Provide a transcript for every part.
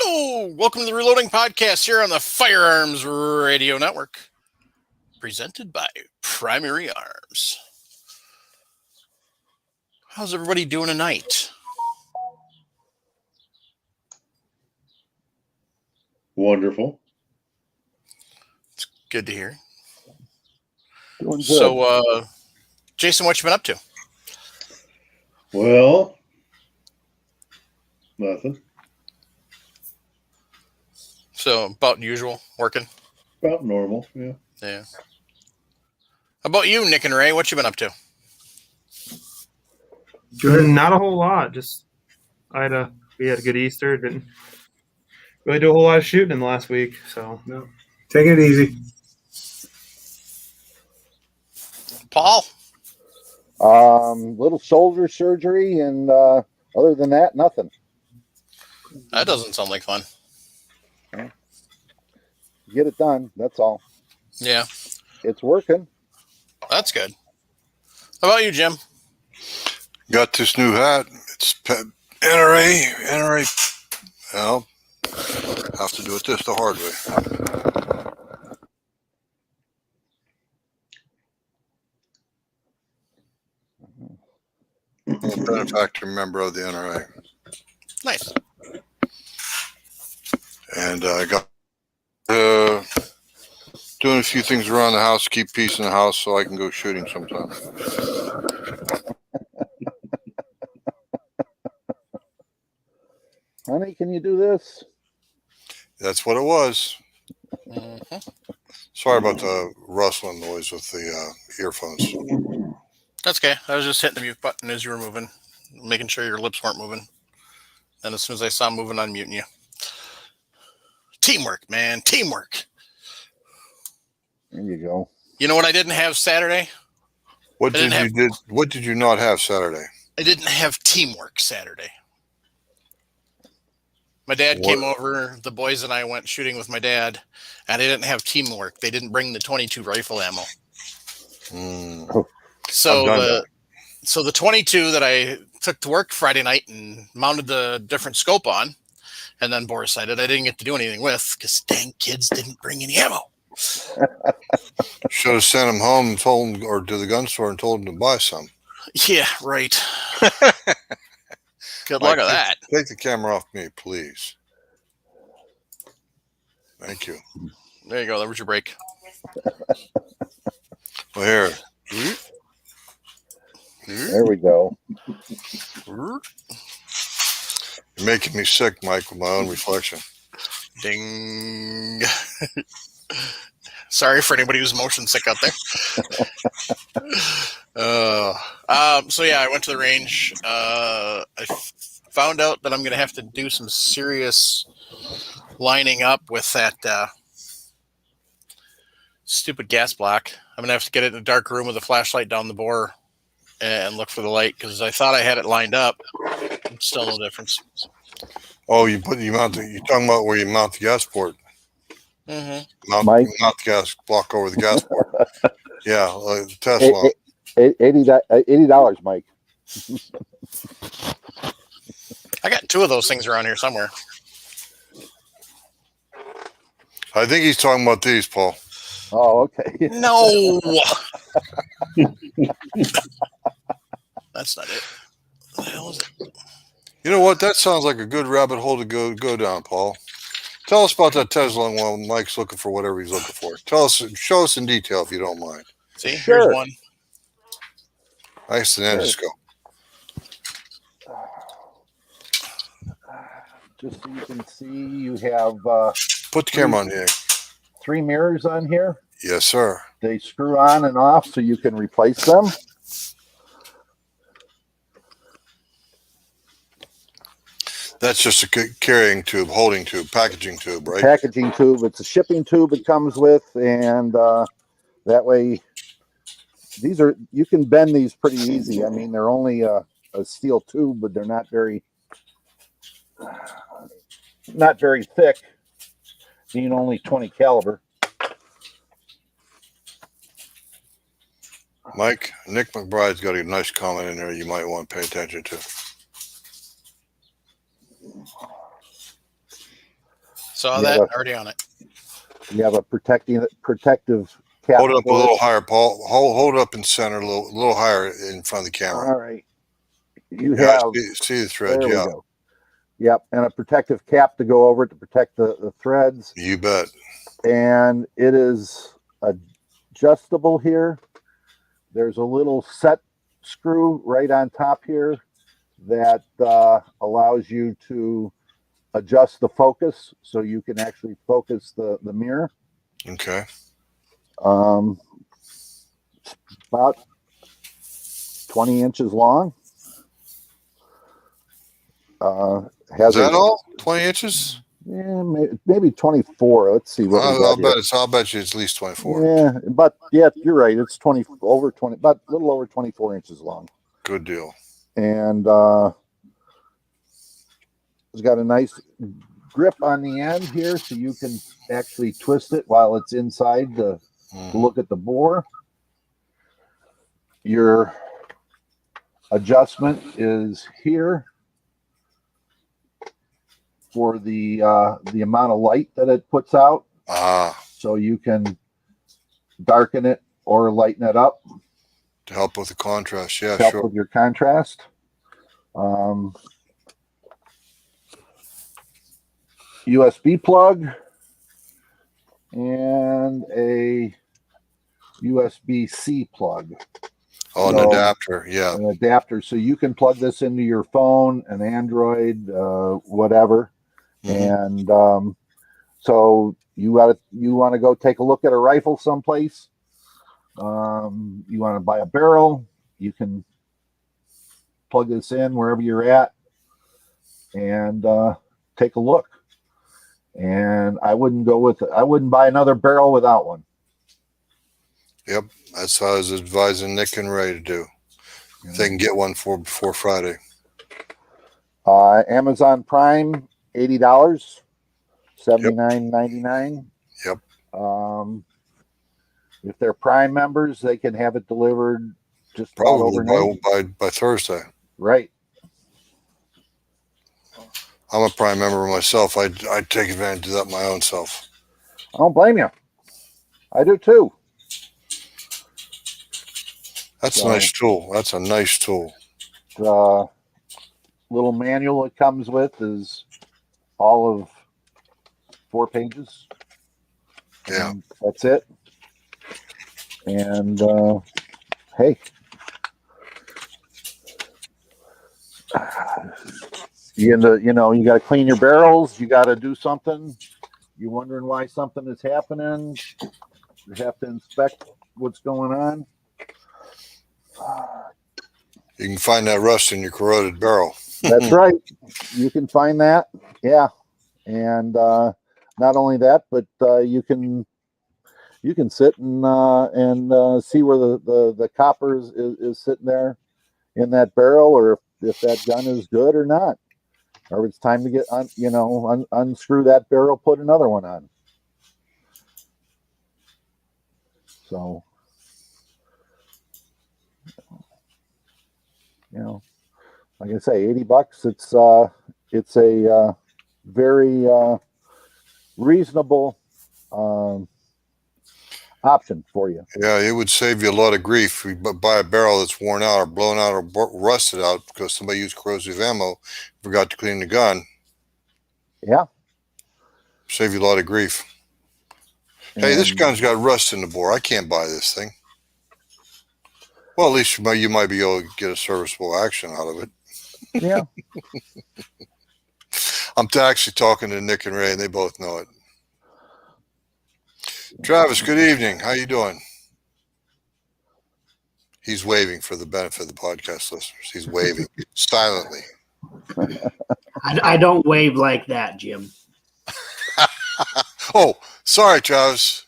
Hello, welcome to the Reloading Podcast here on the Firearms Radio Network, presented by Primary Arms. How's everybody doing tonight? Wonderful. It's good to hear. Doing good. So, Jason, what you been up to? Well, nothing. So, about usual, working? About normal, yeah. Yeah. How about you, Nick and Ray? What you been up to? Good. Not a whole lot. Just we had a good Easter. Didn't really do a whole lot of shooting in the last week. So No. Taking it easy. Paul? Little shoulder surgery, and other than that, nothing. That doesn't sound like fun. Get it done. That's all. Yeah, It's working. that's good. How about you, Jim? Got this new hat. It's NRA. Well, have to do it the hard way. I'm a benefactor member of the NRA. Nice. And I got doing a few things around the house, keep peace in the house so I can go shooting sometime. Honey, can you do this? That's what it was. Mm-hmm. Sorry about the rustling noise with the earphones. That's okay. I was just hitting the mute button as you were moving, making sure your lips weren't moving. And as soon as I saw them moving, unmuting you. Teamwork, man. Teamwork. There you go. You know what I didn't have Saturday? What did you not have Saturday? I didn't have teamwork Saturday. My dad came over, the boys and I went shooting with my dad, and they didn't have teamwork. They didn't bring the 22 rifle ammo. So the 22 that I took to work Friday night and mounted the different scope on, and then Boris decided I didn't get to do anything with because dang kids didn't bring any ammo. Should have sent him home and told him, or to the gun store and told him to buy some. Yeah, right. Good Mike, luck with that. Take the camera off me, please. Thank you. There you go. That was your break. Well, here. There we go. You're making me sick, Mike, with my own reflection. Ding. Sorry for anybody who's motion sick out there. So yeah, I went to the range. I found out that I'm going to have to do some serious lining up with that stupid gas block. I'm going to have to get it in a dark room with a flashlight down the bore and look for the light because I thought I had it lined up. Still no difference. Oh, you're talking about where you mount the gas port. Mm-hmm. Mike? Mount the gas block over the gas port. Yeah, Tesla. $80, Mike. I got two of those things around here somewhere. I think he's talking about these, Paul. Oh, okay. No. That's not it. What the hell is it? You know what? That sounds like a good rabbit hole to go down, Paul. Tell us about that Tesla while Mike's looking for whatever he's looking for. Show us in detail if you don't mind. See, Sure. Here's one. Nice and endoscope. Just so you can see, you have Put the camera on here. 3 mirrors on here. Yes, sir. They screw on and off so you can replace them. That's just a carrying tube, holding tube, packaging tube, right? Packaging tube. It's a shipping tube it comes with, and that way, you can bend these pretty easy. I mean, they're only a steel tube, but they're not very thick, being only 20 caliber. Mike, Nick McBride's got a nice comment in there you might want to pay attention to. Saw You that. have Already on it. You have a protective cap. Hold it up a for it. little higher, Paul. Hold it up in center, a little higher in front of the camera. All right. You Yeah, have. see the thread. There we Yeah, go. Yep, and a protective cap to go over it to protect the threads. you bet. And it is adjustable here. There's a little set screw right on top here that allows you to adjust the focus so you can actually focus the mirror. Okay. It's about 20 inches long. Is that all? 20 inches? Yeah, maybe 24. Let's see what we got here. I'll bet you it's at least 24. Yeah, but yeah, you're right. It's 20 over 20, about a little over 24 inches long. Good deal. And it's got a nice grip on the end here, so you can actually twist it while it's inside to look at the bore. Your adjustment is here for the amount of light that it puts out. So you can darken it or lighten it up to help with the contrast. Yeah, help sure. with your contrast. USB plug and a USB-C plug. Oh, an adapter. Yeah. An adapter. So you can plug this into your phone, an Android, whatever. And so you want to go take a look at a rifle someplace. You want to buy a barrel, you can plug this in wherever you're at and take a look. And I wouldn't buy another barrel without one. Yep, that's how I was advising Nick and Ray to do. If they can get one before Friday. Amazon Prime, $80, $79.99. Yep. If they're Prime members, they can have it delivered just probably overnight. by Thursday. Right. I'm a Prime member myself. I'd take advantage of that my own self. I don't blame you. I do too. That's a nice tool. That's a nice tool. The little manual it comes with is all of 4 pages. Yeah. And that's it. And hey, you got to clean your barrels. You got to do something. You're wondering why something is happening. You have to inspect what's going on. You can find that rust in your corroded barrel. That's right. You can find that. Yeah. And not only that, but you can sit and see where the copper is sitting there in that barrel, or if that gun is good or not, or if it's time to get unscrew that barrel, put another one on. So, like I say, $80. It's a very reasonable option for you. Yeah, it would save you a lot of grief. You buy a barrel that's worn out or blown out or rusted out because somebody used corrosive ammo, forgot to clean the gun. Yeah. Save you a lot of grief. Hey, this gun's got rust in the bore. I can't buy this thing. Well, at least you might be able to get a serviceable action out of it. Yeah. I'm actually talking to Nick and Ray, and they both know it. Travis, good evening. How you doing? He's waving for the benefit of the podcast listeners. He's waving silently. I don't wave like that, Jim. Oh, sorry, Travis.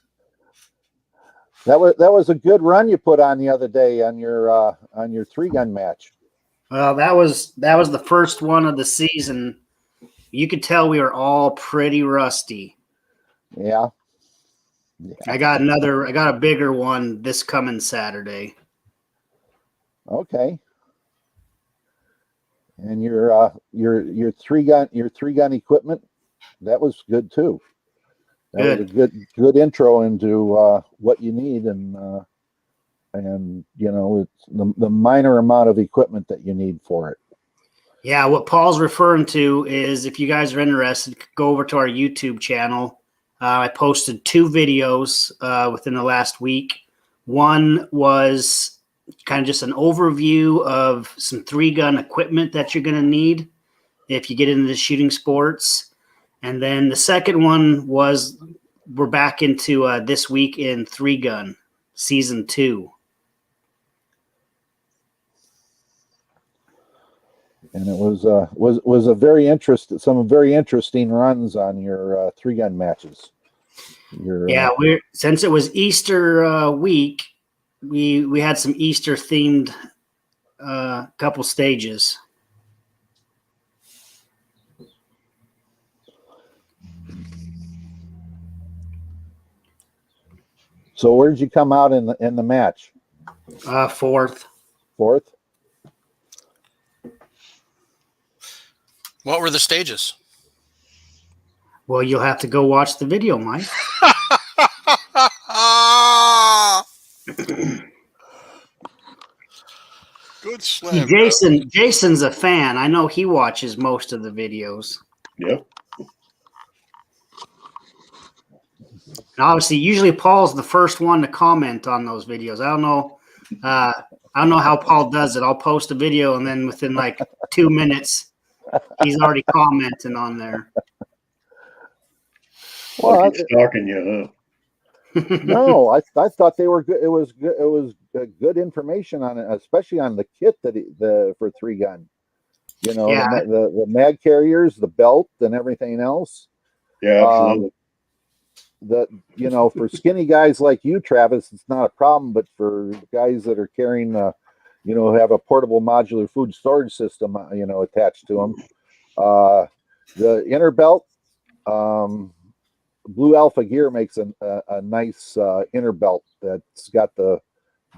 That was a good run you put on the other day on your 3-gun match. Well, that was the first one of the season. You could tell we were all pretty rusty. Yeah. I got a bigger one this coming Saturday. Okay. And your 3-gun equipment, that was good too. That Good. was a good intro into what you need, and it's the minor amount of equipment that you need for it. Yeah, what Paul's referring to is, if you guys are interested, go over to our YouTube channel. I posted 2 videos within the last week. One was kind of just an overview of some 3-gun equipment that you're going to need if you get into the shooting sports. And then the second one was, we're back into this week in 3-gun season 2. And it was a very interesting runs on your 3-gun matches. Since it was Easter week, we had some Easter themed couple stages. So where did you come out in the match? 4th. 4th. What were the stages? Well, you'll have to go watch the video, Mike. Good slam. Jason's a fan. I know he watches most of the videos. Yep. And obviously, usually Paul's the first one to comment on those videos. I don't know how Paul does it. I'll post a video, and then within like 2 minutes, he's already commenting on there. Well, like stalking you, huh? No, I thought they were good. It was good. It was good information on it, especially on the kit for 3-gun. The mag carriers, the belt, and everything else. Yeah, absolutely. For skinny guys like you, Travis, it's not a problem. But for guys that are carrying, have a portable modular food storage system, attached to them, the inner belt. Blue Alpha Gear makes a nice inner belt that's got the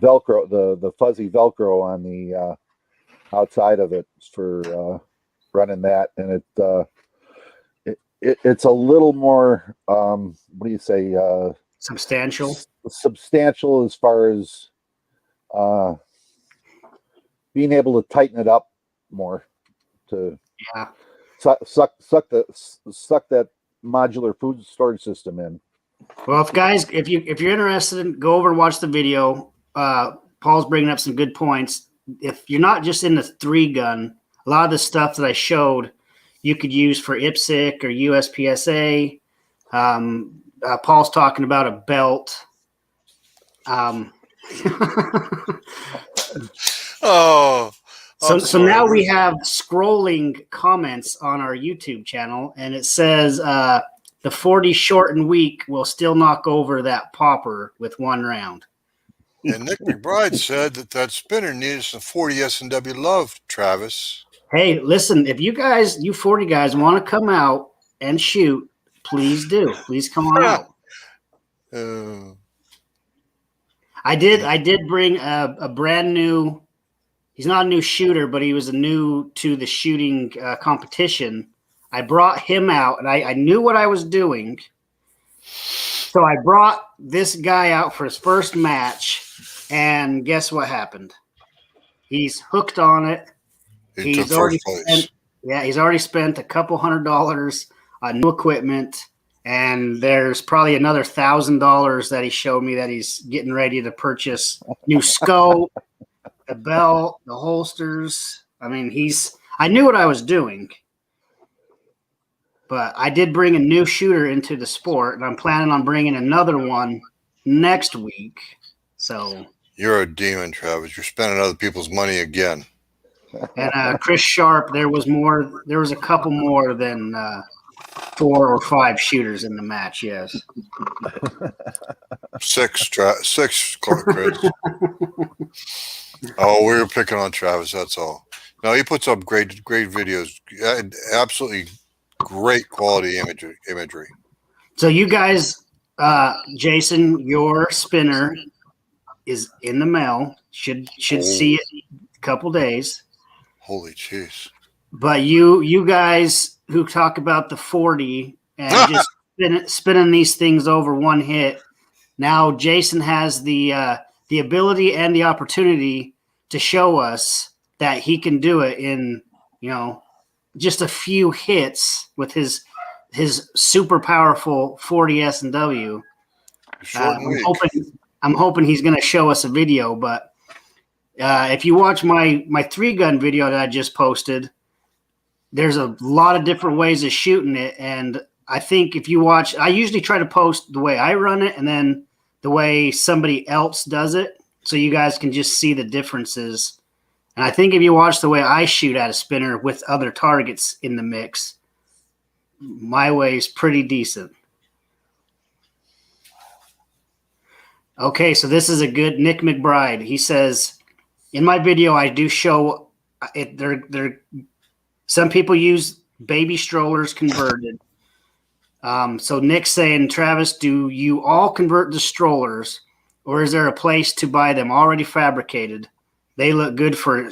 Velcro, the fuzzy Velcro on the outside of it for running that, and it's a little more what do you say? Substantial. Substantial as far as being able to tighten it up more to suck that modular food storage system in. Well, if you're interested, go over and watch the video. Paul's bringing up some good points. If you're not just in the 3-gun, a lot of the stuff that I showed you could use for IPSC or USPSA. Paul's talking about a belt. So now we have scrolling comments on our YouTube channel, and it says the 40 short and weak will still knock over that popper with 1 round. And Nick McBride said that spinner needed some 40 S&W love, Travis. Hey, listen, if you 40 guys want to come out and shoot, please do. Please come on out. I did bring a brand new. He's not a new shooter, but he was new to the shooting competition. I brought him out, and I knew what I was doing. So I brought this guy out for his first match, and guess what happened? He's hooked on it. He's already spent a couple $100 on new equipment, and there's probably another $1,000 that he showed me that he's getting ready to purchase. New scope, the belt, the holsters. I mean, I knew what I was doing, but I did bring a new shooter into the sport, and I'm planning on bringing another one next week. So you're a demon, Travis. You're spending other people's money again. And Chris Sharp, there was a couple more than 4 or 5 shooters in the match. Yes, 6, Chris. Oh, we were picking on Travis. That's all. No, he puts up great videos. Absolutely great quality imagery. So you guys, Jason, your spinner is in the mail. Should see it in a couple days. Holy jeez. But you guys, who talk about the 40 and just spinning these things over one hit. Now Jason has the ability and the opportunity to show us that he can do it in, just a few hits with his super powerful 40 S&W. Short and weak. I'm hoping he's going to show us a video, but if you watch my 3-gun video that I just posted, there's a lot of different ways of shooting it. And I think if you watch, I usually try to post the way I run it and then the way somebody else does it, so you guys can just see the differences. And I think if you watch the way I shoot at a spinner with other targets in the mix, my way is pretty decent. Okay, so this is a good Nick McBride. He says, in my video, I do show it. Some people use baby strollers converted. So Nick's saying, Travis, do you all convert the strollers, or is there a place to buy them already fabricated? They look good for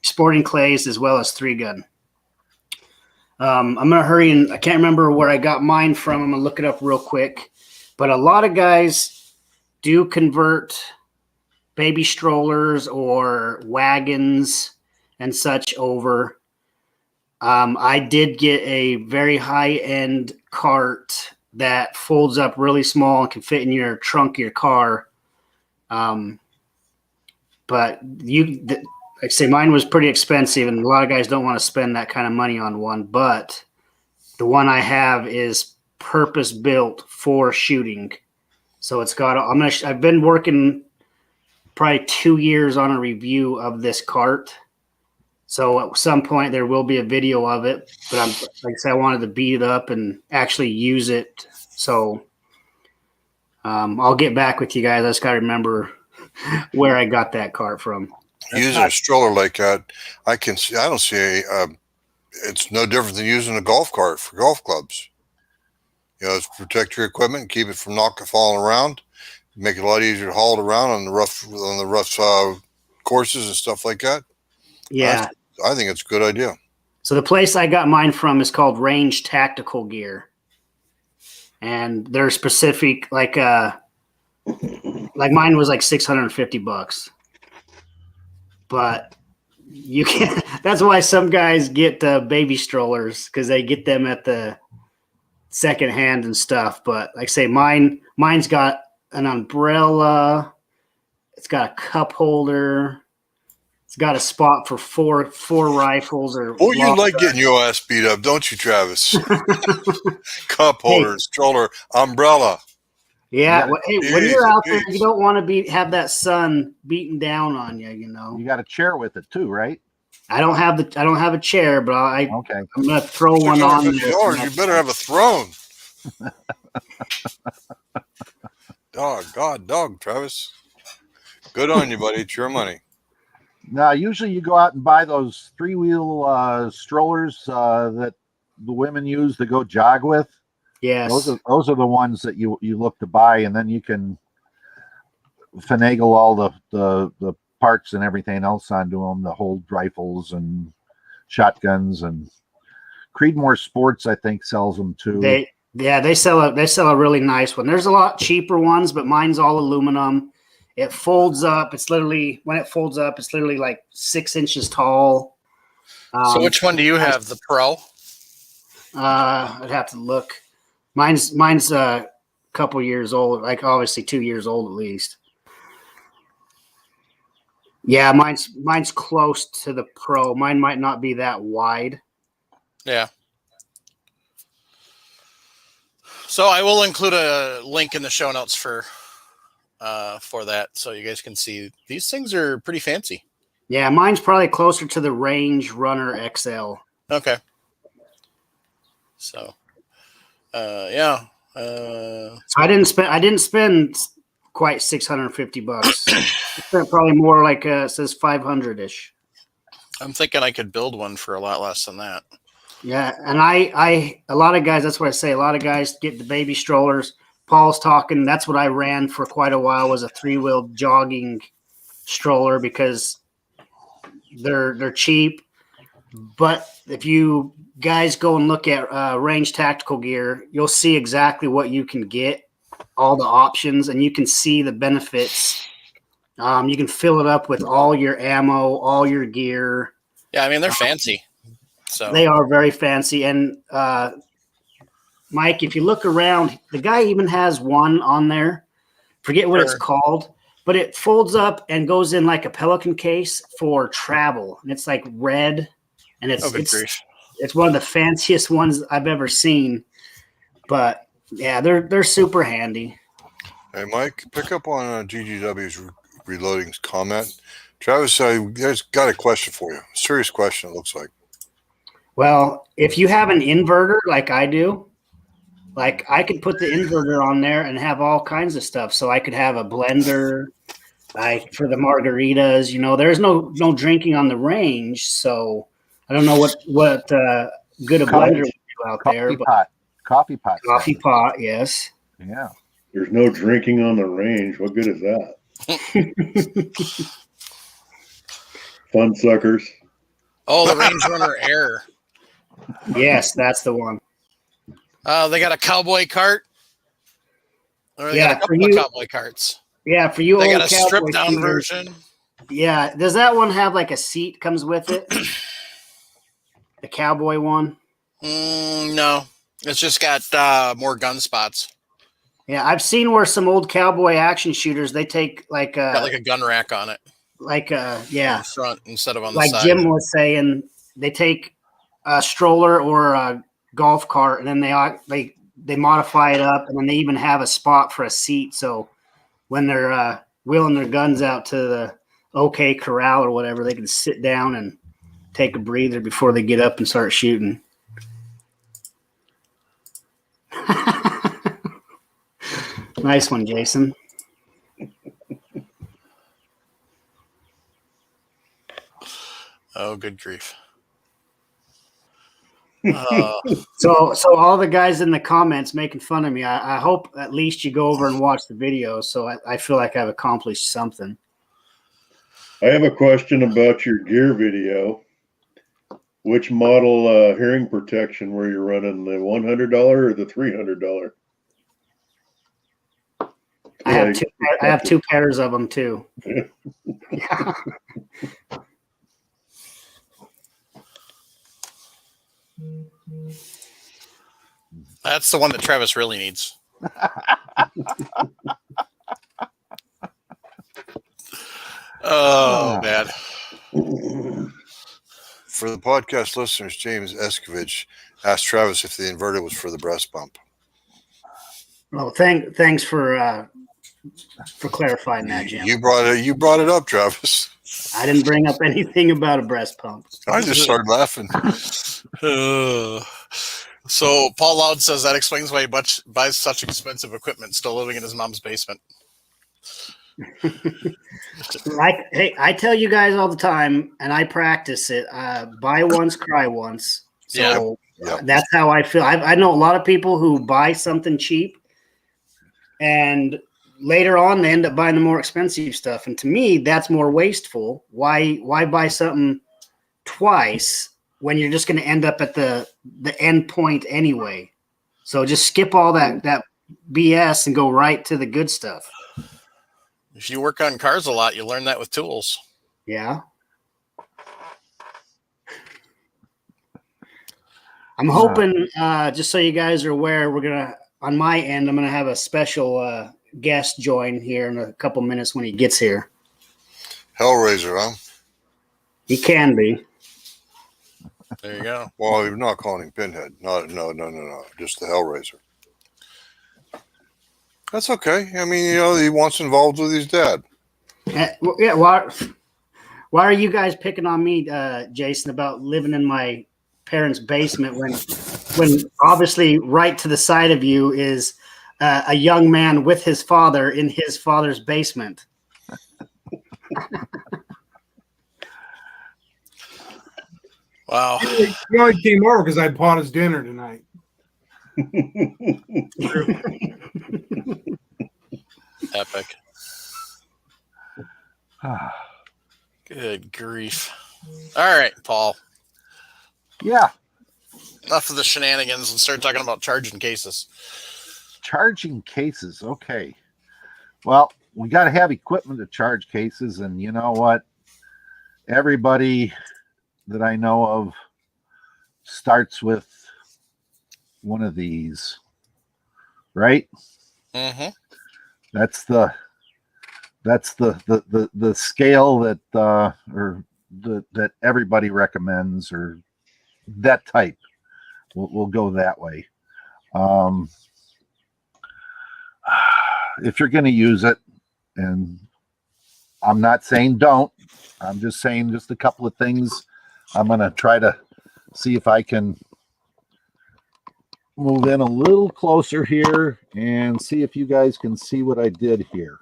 sporting clays as well as 3-gun. I'm going to hurry, and I can't remember where I got mine from. I'm going to look it up real quick. But a lot of guys do convert baby strollers or wagons and such over. I did get a very high-end cart that folds up really small and can fit in your trunk of your car. But like I say, mine was pretty expensive, and a lot of guys don't want to spend that kind of money on one. But the one I have is purpose-built for shooting. So it's got. I've been working probably 2 years on a review of this cart. So at some point there will be a video of it, but like I said, I wanted to beat it up and actually use it. So I'll get back with you guys. I just got to remember where I got that cart from. Using a stroller like that, I don't see it's no different than using a golf cart for golf clubs. It's protect your equipment, keep it from falling around, make it a lot easier to haul it around on the rough courses and stuff like that. Yeah. I think it's a good idea. So the place I got mine from is called Range Tactical Gear. And they're specific, like mine was like $650. But you can't, that's why some guys get baby strollers, because they get them at the second hand and stuff. But like I say, mine's got an umbrella, it's got a cup holder. It's got a spot for four rifles. You like getting your ass beat up, don't you, Travis? Cup holder, stroller, umbrella. Yeah. When you're out there, you don't want to have that sun beating down on you. You got a chair with it too, right? I don't have a chair, but okay. I'm gonna throw one on. You better have a throne. Dog, Travis. Good on you, buddy. It's your money. Now, usually you go out and buy those 3-wheel strollers that the women use to go jog with. Yes. Those are the ones that you look to buy, and then you can finagle all the parts and everything else onto them, the hold rifles and shotguns. And Creedmoor Sports, I think, sells them too. They sell a really nice one. There's a lot cheaper ones, but mine's all aluminum. It folds up. When it folds up, it's literally like 6 inches tall. So which one do you have? The Pro? I'd have to look. Mine's a couple years old, like obviously 2 years old at least. Yeah, mine's close to the Pro. Mine might not be that wide. Yeah. So I will include a link in the show notes for that, so you guys can see. These things are pretty fancy. Yeah, mine's probably closer to the Range Runner XL. Okay. So, yeah. So I didn't spend quite $650. I spent probably more like it says 500-ish. I'm thinking I could build one for a lot less than that. Yeah, and a lot of guys. That's what I say. A lot of guys get the baby strollers. Paul's talking. That's what I ran for quite a while, was a 3-wheel jogging stroller, because they're cheap. But if you guys go and look at Range Tactical Gear, you'll see exactly what you can get, all the options, and you can see the benefits. You can fill it up with all your ammo, all your gear. Yeah, I mean, they're fancy. So They are very fancy. And Mike, if you look around, the guy even has one on there. Forget what it's called, but it folds up and goes in like a Pelican case for travel. And it's like red. And it's one of the fanciest ones I've ever seen. But yeah, they're super handy. Hey, Mike, pick up on GGW's reloading comment. Travis, I've got a question for you. A serious question, it looks like. Well, if you have an inverter like I do, like I could put the inverter on there and have all kinds of stuff. So I could have a blender, like for the margaritas. There's no drinking on the range, so I don't know what good a blender would do out there. Coffee pot. Coffee pot, yes. Yeah. There's no drinking on the range. What good is that? Fun suckers. Oh, the Range Runner Air. Yes, that's the one. They got a cowboy cart. Or they got a couple of cowboy carts. Yeah, for you. They old got a stripped down version. Yeah. Does that one have like a seat comes with it? The cowboy one? No. It's just got more gun spots. Yeah, I've seen where some old cowboy action shooters, they take like got like a gun rack on it. Like yeah. On the front instead of on the like side. Like Jim was saying, they take a stroller or a golf cart and then they modify it up, and then they even have a spot for a seat. So when they're wheeling their guns out to the OK Corral or whatever, they can sit down and take a breather before they get up and start shooting. Nice one, Jason. Oh, good grief. So all the guys in the comments making fun of me, I hope at least you go over and watch the video, so I feel like I've accomplished something. I have a question about your gear video. Which model hearing protection were you running, the $100 or the $300? I have two pairs of them too. Yeah. That's the one that Travis really needs. Oh, man. For the podcast listeners, James Escovich asked Travis if the inverter was for the breast pump. Well, thanks for clarifying that, Jim. You brought it up, Travis. I didn't bring up anything about a breast pump. I just started laughing. So Paul Loud says that explains why he buys such expensive equipment still living in his mom's basement. Hey, I tell you guys all the time, and I practice it. Buy once, cry once. So that's how I feel. I know a lot of people who buy something cheap, and later on they end up buying the more expensive stuff. And to me, that's more wasteful. Why buy something twice when you're just going to end up at the end point anyway? So just skip all that BS and go right to the good stuff. If you work on cars a lot, you learn that with tools. Yeah. I'm hoping, just so you guys are aware, on my end, I'm going to have a special guest join here in a couple minutes when he gets here. Hellraiser, huh? He can be. There you go. Well, you're not calling him Pinhead. No. Just the Hellraiser. That's okay. I mean, he wants involved with his dad. Yeah. Why are you guys picking on me, Jason, about living in my parents' basement when obviously right to the side of you is a young man with his father in his father's basement? Wow. He only came over because I bought his dinner tonight. Epic. Good grief. All right, Paul. Yeah, Enough of the shenanigans and start talking about charging cases. charging cases. Okay. Well, we got to have equipment to charge cases, and you know what? Everybody that I know of starts with one of these, right? Mm-hmm. That's the scale that that everybody recommends, or that type. We'll go that way. If you're going to use it, and I'm not saying don't, I'm just saying just a couple of things. I'm going to try to see if I can move in a little closer here and see if you guys can see what I did here.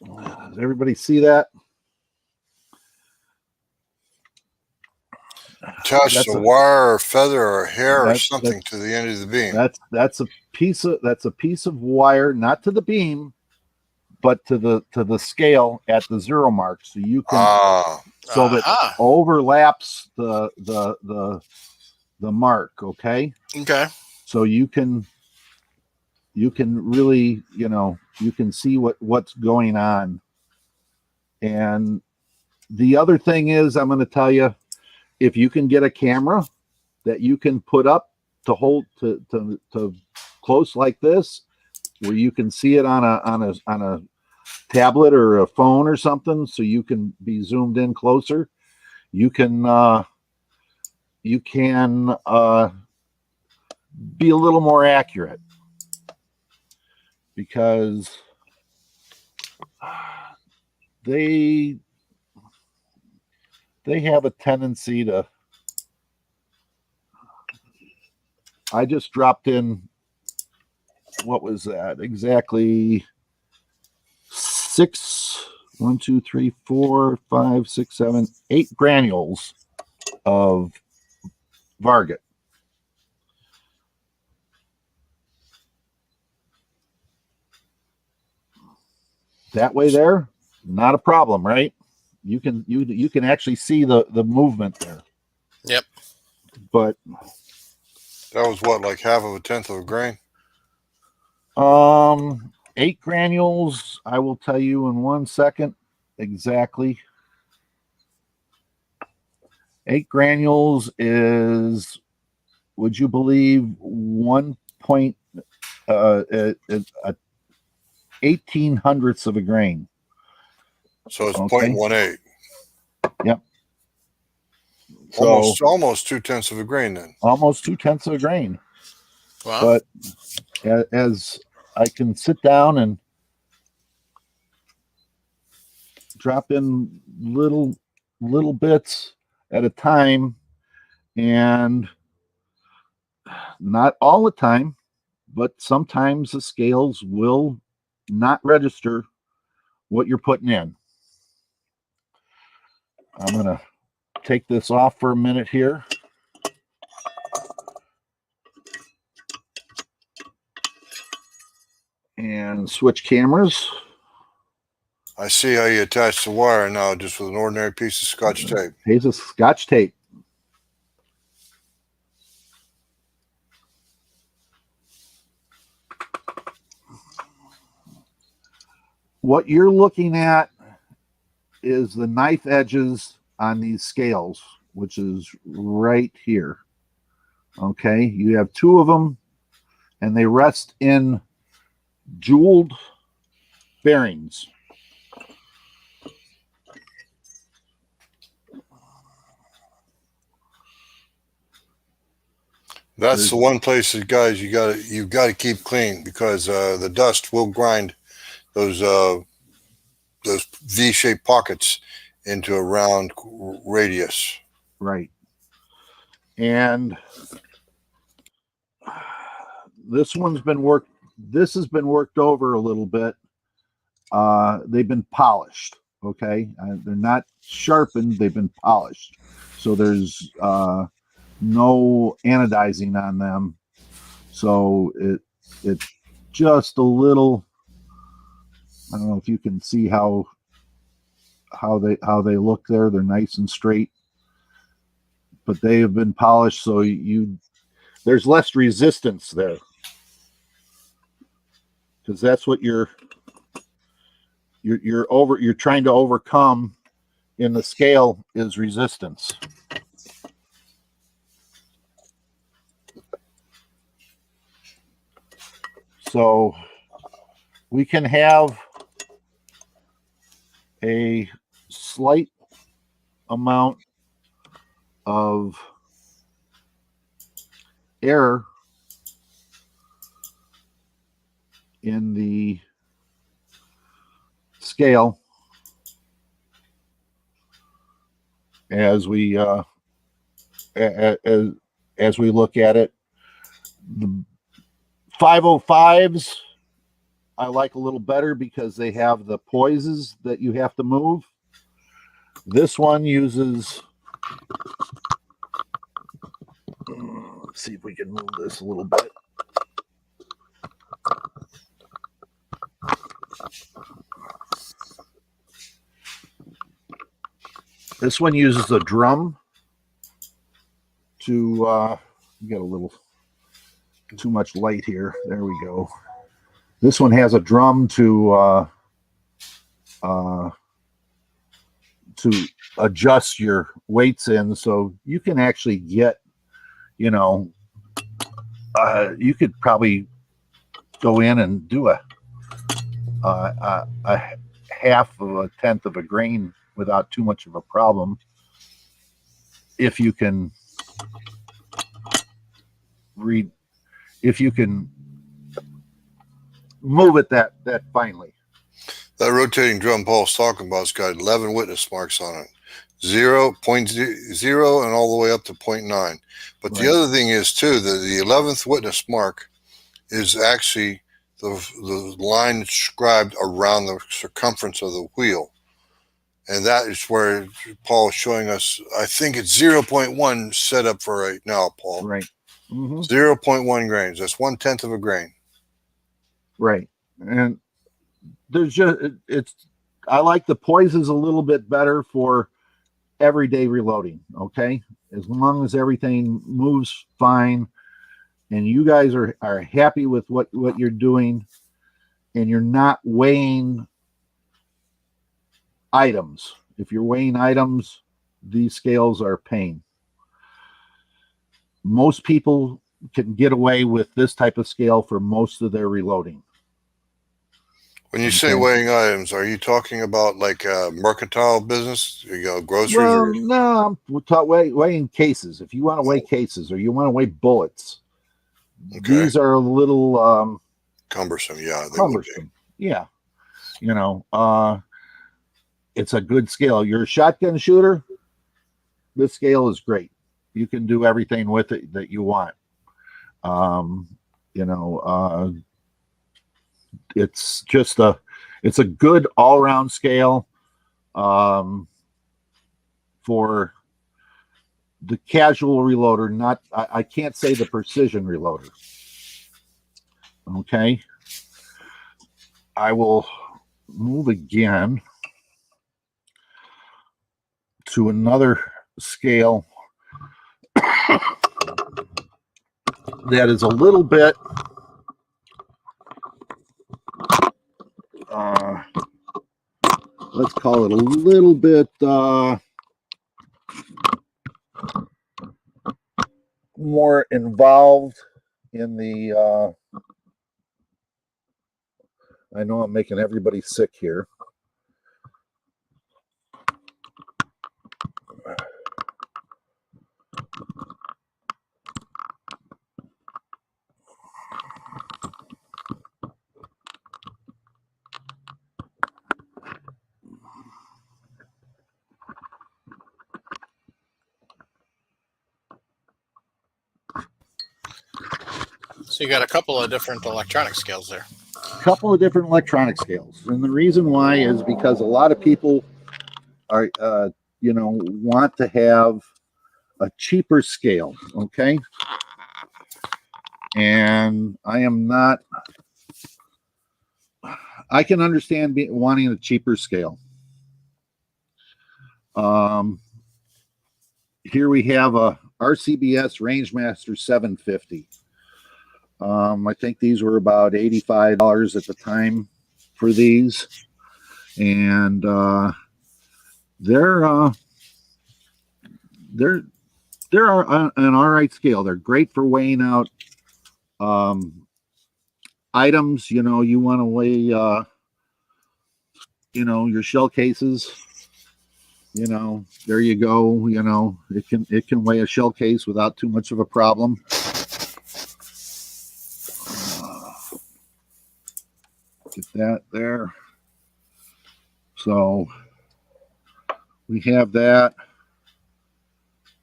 Does everybody see that? Attach a wire or feather or hair or something to the end of the beam. That's a piece of wire, not to the beam, but to the scale at the zero mark, so you can so that overlaps the mark. Okay. Okay. So you can really, you can see what's going on. And the other thing is, I'm going to tell you, if you can get a camera that you can put up to hold to close like this, where you can see it on a tablet or a phone or something, so you can be zoomed in closer, you can be a little more accurate, because they have a tendency to. I just dropped in, what was that exactly? 8 granules of Varget. That way there, not a problem, right? You can actually see the movement there. Yep. But that was what, like half of a tenth of a grain? 8 granules, I will tell you in 1 second exactly. 8 granules is, would you believe, 18 hundredths of a grain. So it's 0.18. Yep. So almost 2/10 of a grain then. Almost 2/10 of a grain. Wow. But as I can sit down and drop in little bits at a time, and not all the time, but sometimes the scales will not register what you're putting in. I'm going to take this off for a minute here. And switch cameras. I see how you attach the wire now, just with an ordinary piece of Scotch tape. Piece of Scotch tape. What you're looking at is the knife edges on these scales, which is right here. Okay, you have 2 of them, and they rest in jeweled bearings. That's the one place that, guys, you've got to keep clean, because the dust will grind those V-shaped pockets into a round radius. Right. And this has been worked over a little bit. They've been polished. Okay, they're not sharpened, they've been polished, so there's no anodizing on them, so it's just a little, I don't know if you can see how how they look there. They're nice and straight, but they have been polished, so there's less resistance there, because that's what you're trying to overcome in the scale is resistance. So we can have a slight amount of error in the scale as we as we look at it. The 505s I like a little better because they have the poises that you have to move. This one uses, let's see if we can move this a little bit. This one uses a drum to get a little too much light here. There we go. This one has a drum to adjust your weights in, so you can actually get, you could probably go in and do a half of a tenth of a grain without too much of a problem, if you can move it that finely. That rotating drum Paul's talking about has got 11 witness marks on it. 0, 0.0, and all the way up to 0.9. But the other thing is, too, that the 11th witness mark is actually the line described around the circumference of the wheel. And that is where Paul is showing us, I think it's 0.1 set up for right now, Paul. Right. Mm-hmm. 0.1 grains. That's 1/10 of a grain. Right. And there's I like the poises a little bit better for everyday reloading. Okay. As long as everything moves fine and you guys are happy with what you're doing and you're not weighing items. If you're weighing items, these scales are a pain. Most people can get away with this type of scale for most of their reloading. When you say weighing items, are you talking about like a mercantile business? Groceries? Well, no, we're talking weighing cases. If you want to weigh cases or you want to weigh bullets, these are a little cumbersome. Yeah, they cumbersome. Yeah, it's a good scale. You're a shotgun shooter, this scale is great. You can do everything with it that you want. It's just it's a good all-around scale for the casual reloader. I can't say the precision reloader. Okay. I will move again to another scale that is a little bit let's call it a little bit more involved in the I know I'm making everybody sick here. So you got a couple of different electronic scales there. A couple of different electronic scales. And the reason why is because a lot of people are, want to have a cheaper scale. Okay. And I can understand wanting a cheaper scale. Here we have a RCBS Rangemaster 750. I think these were about $85 at the time for these, and they're an all right scale. They're great for weighing out items. You know, you want to weigh your shell cases. You know, there you go. You know, it can weigh a shell case without too much of a problem. Get that there. So we have that.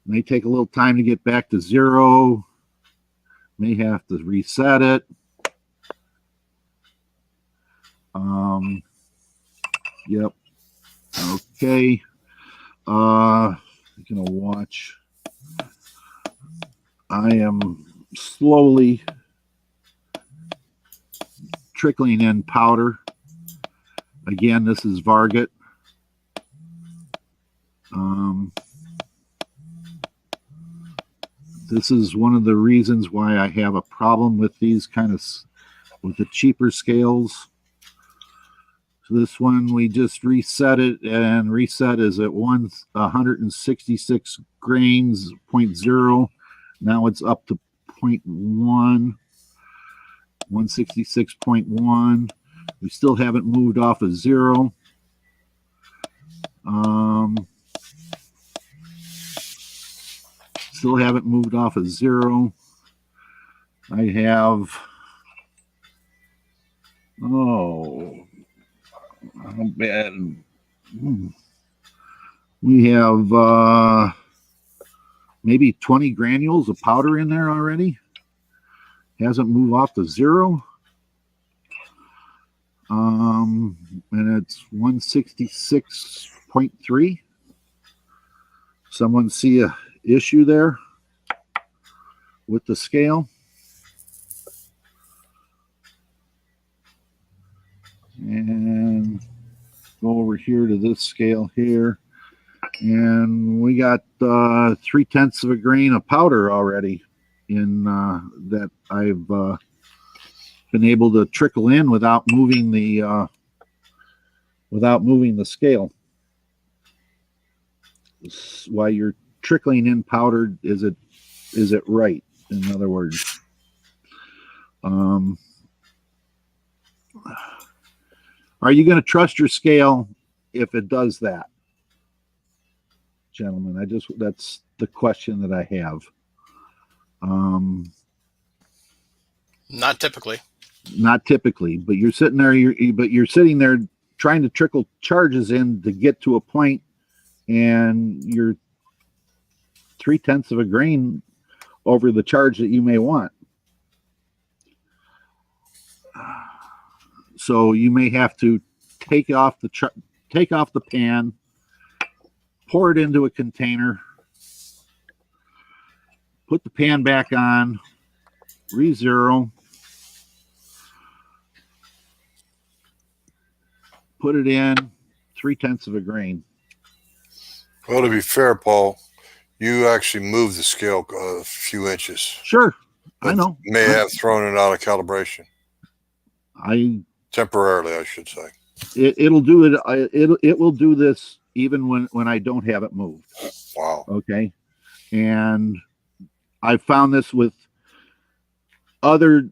May take a little time to get back to zero. May have to reset it. Yep. Okay. I'm gonna watch. I am slowly trickling in powder. Again, this is Varget. This is one of the reasons why I have a problem with these with the cheaper scales. So this one, we just reset it, and reset is at 166 grains, 0.0. Now it's up to 0.1, 166.1. We still haven't moved off of zero. Still haven't moved off of zero. I have, how bad. We have maybe 20 granules of powder in there already. Hasn't moved off to zero. And it's 166.3. Someone see a issue there with the scale? And go over here to this scale here, and we got 0.3 of a grain of powder already in that I've been able to trickle in without moving the scale. While you're trickling in powder, is it right? In other words, are you going to trust your scale if it does that, gentlemen? That's the question that I have. Not typically. Not typically, but you're sitting there. You're sitting there trying to trickle charges in to get to a point, and you're 0.3 of a grain over the charge that you may want. So you may have to take off the pan, pour it into a container, put the pan back on, re-zero, put it in, 0.3 of a grain. Well, to be fair, Paul, you actually moved the scale a few inches. Sure, I know. May have thrown it out of calibration. Temporarily, I should say. It'll do it. It will do this even when I don't have it moved. Wow. Okay, and I've found this with other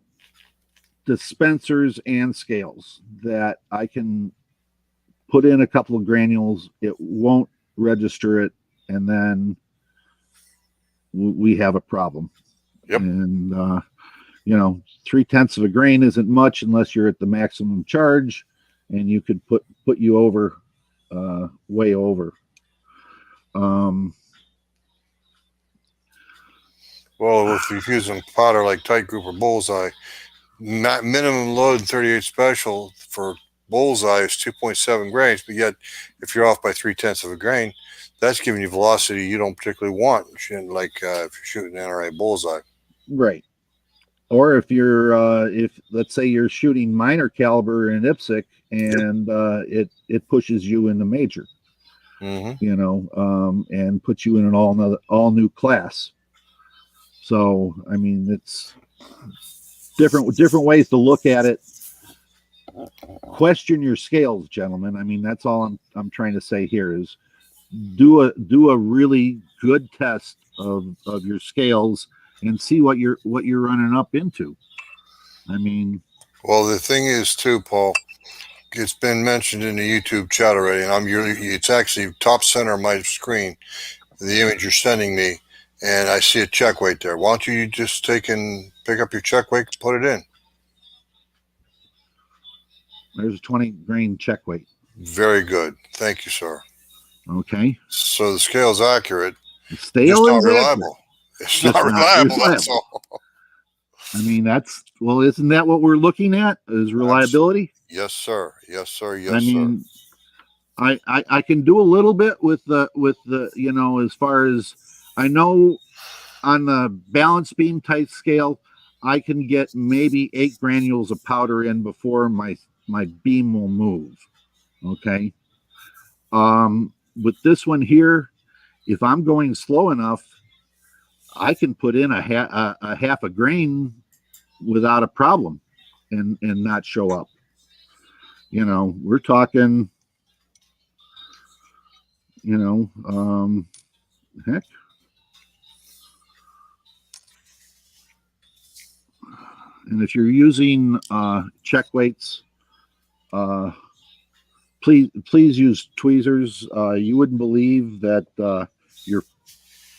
dispensers and scales that I can put in a couple of granules. It won't register it, and then we have a problem. Yep. And 0.3 of a grain isn't much unless you're at the maximum charge, and you could put you over, way over. Well, if you're using powder like Tight Group or Bullseye, minimum load in 38 Special for Bullseye is 2.7 grains, but yet if you're off by 0.3 of a grain, that's giving you velocity you don't particularly want, like if you're shooting NRA Bullseye. Right. Or if you're, let's say you're shooting minor caliber in IPSC and it pushes you into major. and put you in an all new class. So, I mean, it's different ways to look at it. Question your scales, gentlemen. I mean, that's all I'm trying to say here is do a really good test of your scales and see what you're running up into. I mean, well, the thing is too, Paul, it's been mentioned in the YouTube chat already, and it's actually top center of my screen, the image you're sending me, and I see a check weight there. Why don't you just pick up your check weight and put it in? There's a 20 grain check weight. Very good. Thank you, sir. Okay. So the scale's accurate. The scale just is not reliable. Accurate. It's not reliable, that's all. I mean, isn't that what we're looking at? Is reliability? Yes, sir. Yes, sir. Yes, I mean, sir. I can do a little bit with the as far as I know on the balance beam type scale, I can get maybe 8 granules of powder in before my beam will move. Okay. With this one here, if I'm going slow enough, I can put in a half a grain without a problem and not show up. We're talking, heck. And if you're using check weights, please use tweezers. You wouldn't believe that your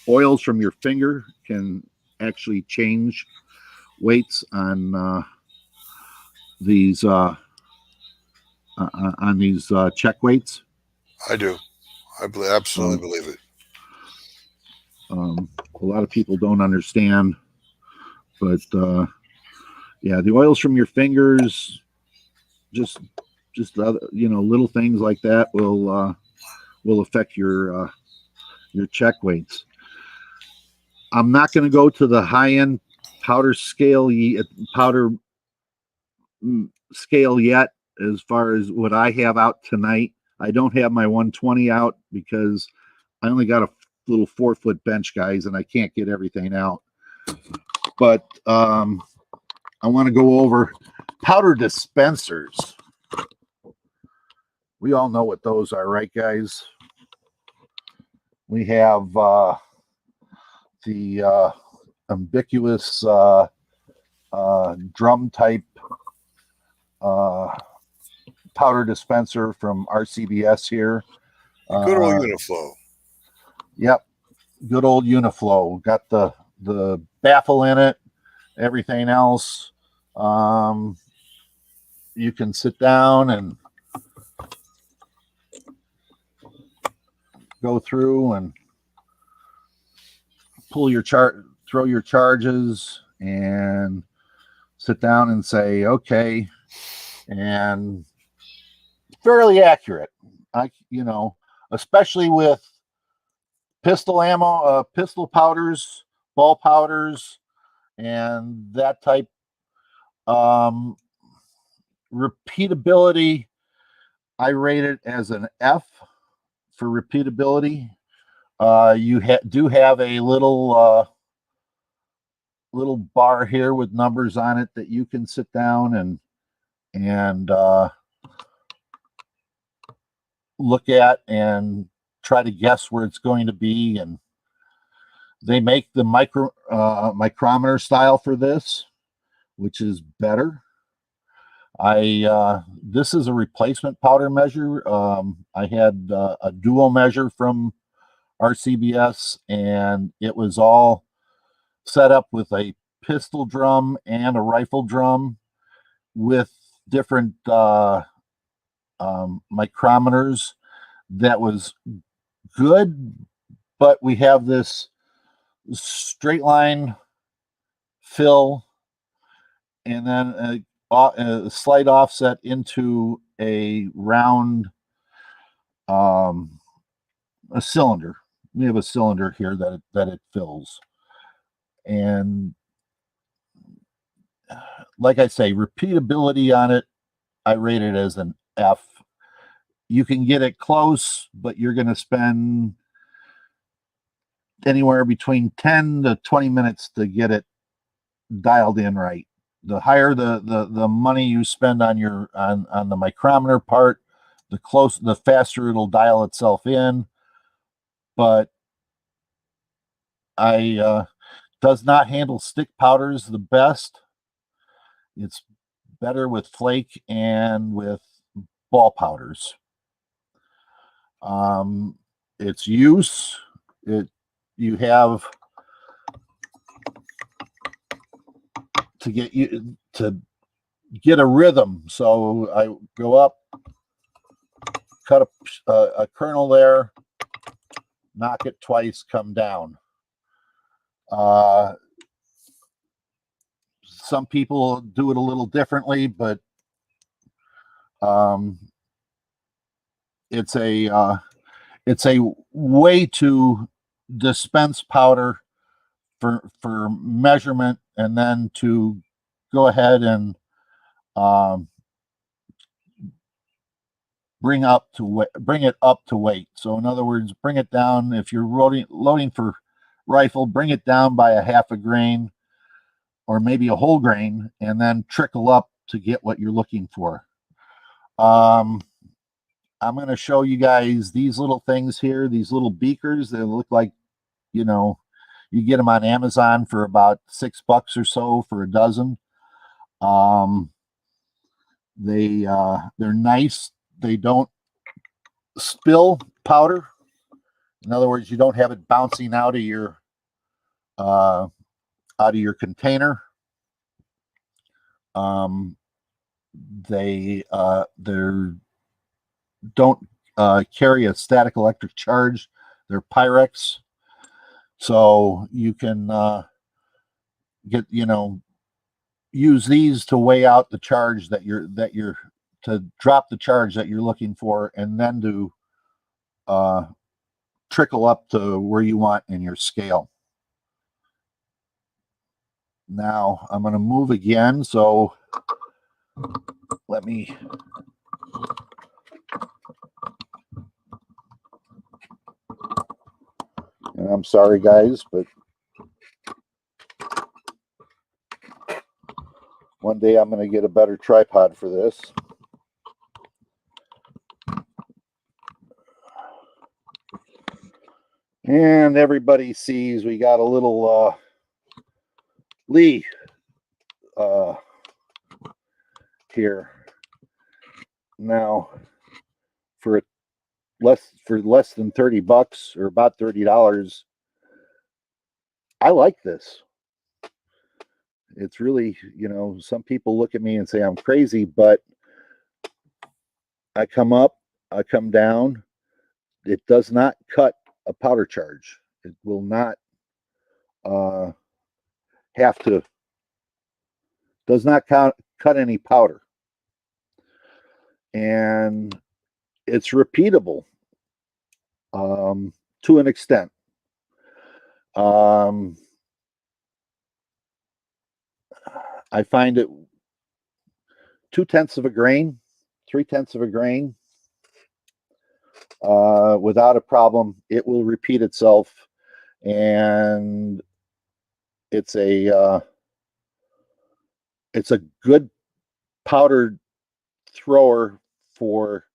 oils from your finger can actually change weights on these check weights. I do. I absolutely believe it. A lot of people don't understand, but yeah, the oils from your fingers, just little things like that will affect your check weights. I'm not going to go to the high end powder scale yet, as far as what I have out tonight. I don't have my 120 out because I only got a little 4-foot bench, guys, and I can't get everything out. But I want to go over powder dispensers. We all know what those are, right, guys? We have the ambiguous drum type powder dispenser from RCBS here. Good old Uniflow. Yep, good old Uniflow. Got the baffle in it, everything else. You can sit down and go through and pull your throw your charges and sit down and say, okay, and fairly accurate. Especially with pistol ammo, pistol powders, ball powders, and that type. Repeatability, I rate it as an F for repeatability. You do have a little bar here with numbers on it that you can sit down and look at and try to guess where it's going to be. And they make the micrometer style for this, which is better. This is a replacement powder measure. I had a dual measure from RCBS, and it was all set up with a pistol drum and a rifle drum with different micrometers. That was good, but we have this straight line fill and then a slight offset into a round a cylinder. We have a cylinder here that it fills. And like I say, repeatability on it, I rate it as an F. you can get it close, but you're going to spend anywhere between 10 to 20 minutes to get it dialed in right. The higher the money you spend on your on the micrometer part, the faster it'll dial itself in. But I does not handle stick powders the best. It's better with flake and with ball powders. Its use, you have to get a rhythm. So I go up, cut a kernel there, knock it twice, come down. Some people do it a little differently, but it's a way to dispense powder for measurement, and then to go ahead and bring it up to weight. So in other words, bring it down. If you're loading for rifle, bring it down by a half a grain or maybe a whole grain, and then trickle up to get what you're looking for. I'm going to show you guys these little things here, these little beakers. They look like, you get them on Amazon for about $6 or so for a dozen. They're nice. They don't spill powder. In other words, you don't have it bouncing out of your container. They don't carry a static electric charge. They're Pyrex, so you can use these to weigh out the charge to drop the charge that you're looking for, and then to trickle up to where you want in your scale. Now I'm going to move again, so let me and I'm sorry guys, but one day I'm going to get a better tripod for this. And everybody sees we got a little Lee here. Now for less than $30 or about $30, I like this. It's really, some people look at me and say I'm crazy, but I come up, I come down. It does not cut a powder charge. It will not does not cut any powder. And it's repeatable to an extent. I find it 0.2 of a grain, 0.3 of a grain, without a problem. It will repeat itself, and it's a good powder thrower for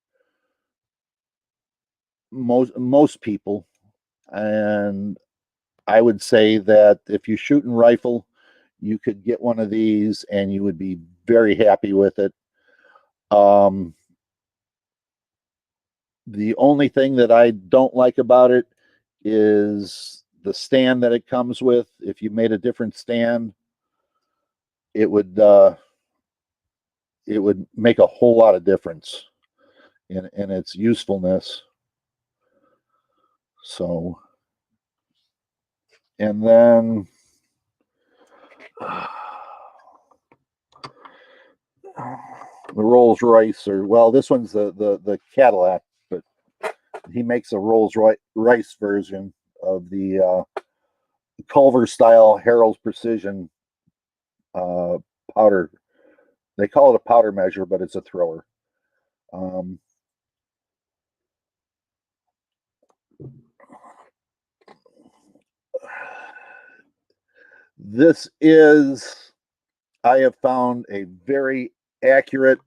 most people. And I would say that if you shoot and rifle, you could get one of these and you would be very happy with it. The only thing that I don't like about it is the stand that it comes with. If you made a different stand, it would make a whole lot of difference in its usefulness. So, and then the Rolls Royce, or well, this one's the Cadillac, but he makes a Rolls Royce version of the Culver style Harold's Precision powder. They call it a powder measure, but it's a thrower. This is, I have found a very accurate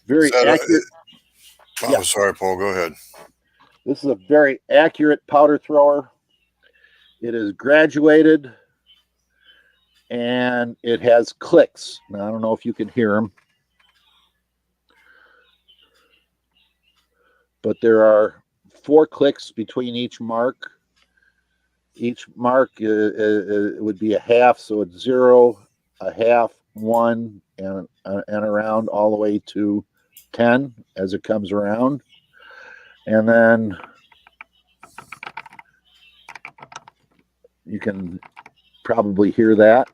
very accurate. Oh, yeah. Sorry, Paul. Go ahead. This is a very accurate powder thrower. It is graduated, and it has clicks. Now, I don't know if you can hear them, but there are 4 clicks between each mark. Each mark would be a half, so it's 0, a half, 1, and around all the way to 10 as it comes around. And then you can probably hear that.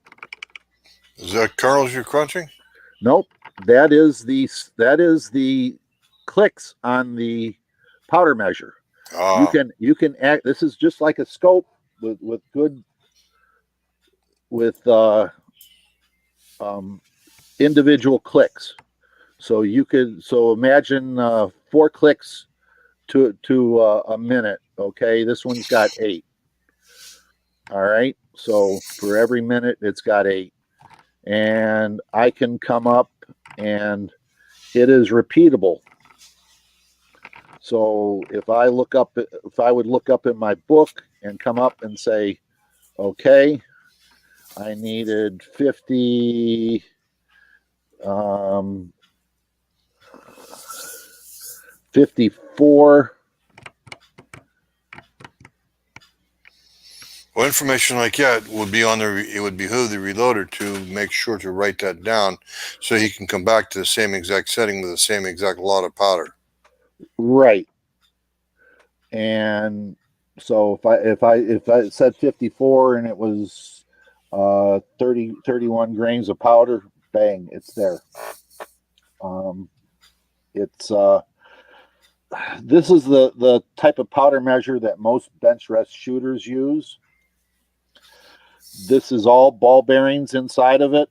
Is that Carl's you're crunching? Nope. That is the clicks on the powder measure. You can act. This is just like a scope with individual clicks. So imagine 4 clicks to a minute. Okay, this one's got 8. All right, so for every minute it's got 8, and I can come up and it is repeatable. So if I would look up in my book and come up and say, okay, I needed 54. Well, information like that would be it would behoove the reloader to make sure to write that down so he can come back to the same exact setting with the same exact lot of powder. Right. And so if I said 54 and it was 31 grains of powder, bang, it's there. This is the type of powder measure that most bench rest shooters use. This is all ball bearings inside of it.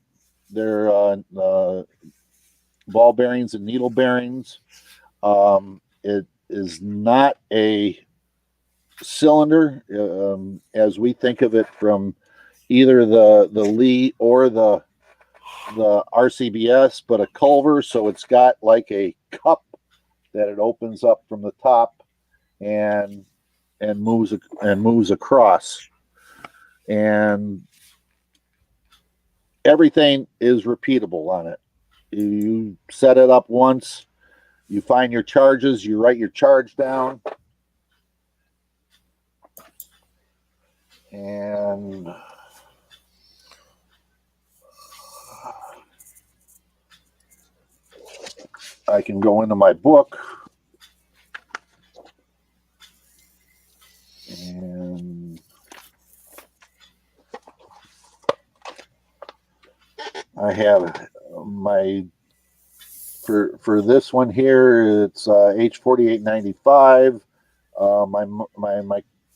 They're ball bearings and needle bearings. It is not a cylinder as we think of it from either the Lee or the RCBS, but a Culver. So it's got like a cup that it opens up from the top and moves across, and everything is repeatable on it. You set it up once, you find your charges, you write your charge down, and I can go into my book and I have my for this one here. It's H4895. My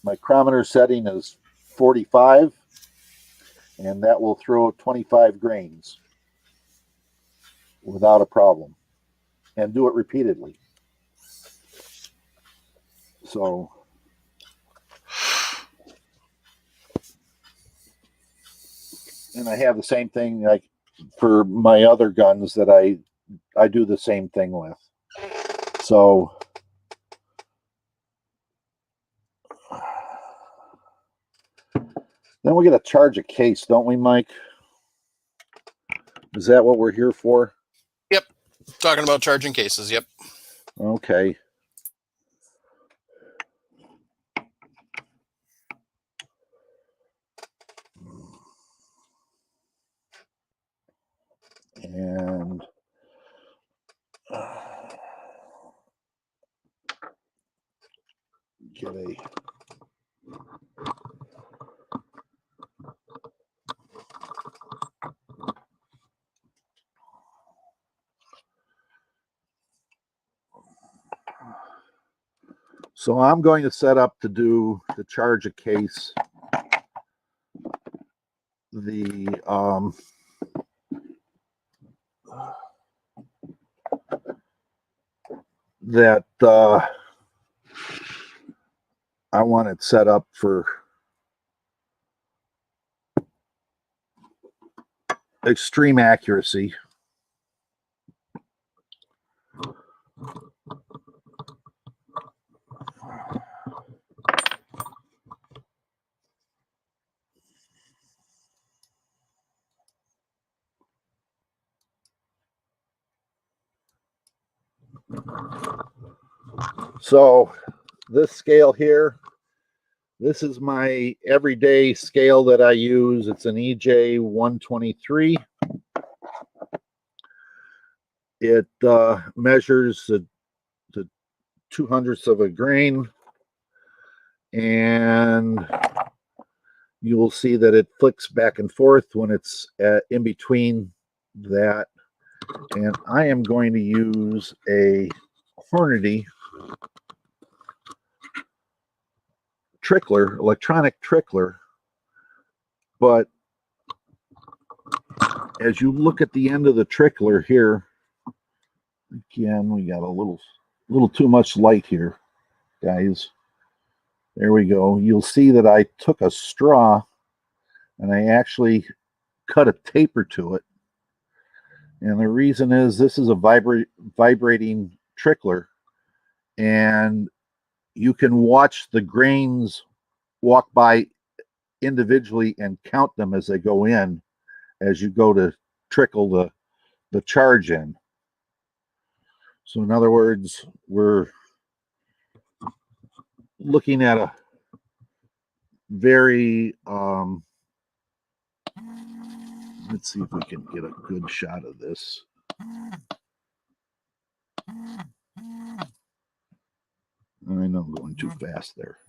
micrometer setting is 45, and that will throw 25 grains without a problem, and do it repeatedly. So, and I have the same thing like for my other guns that I do the same thing with. So then we got to charge a case, don't we, Mike? Is that what we're here for? Yep. Talking about charging cases. Yep. Okay. And get a so I'm going to set up to charge a case. The that I want it set up for extreme accuracy. So this scale here, this is my everyday scale that I use. It's an EJ 123. It measures the 2/100ths of a grain, and you will see that it flicks back and forth when it's in between that. And I am going to use a Hornady trickler, electronic trickler, but as you look at the end of the trickler here, again, we got a little too much light here, guys. There we go. You'll see that I took a straw and I actually cut a taper to it. And the reason is this is a vibrating trickler, and you can watch the grains walk by individually and count them as they go in, as you go to trickle the charge in. So in other words, we're looking at a very let's see if we can get a good shot of this. I know I'm going too fast there.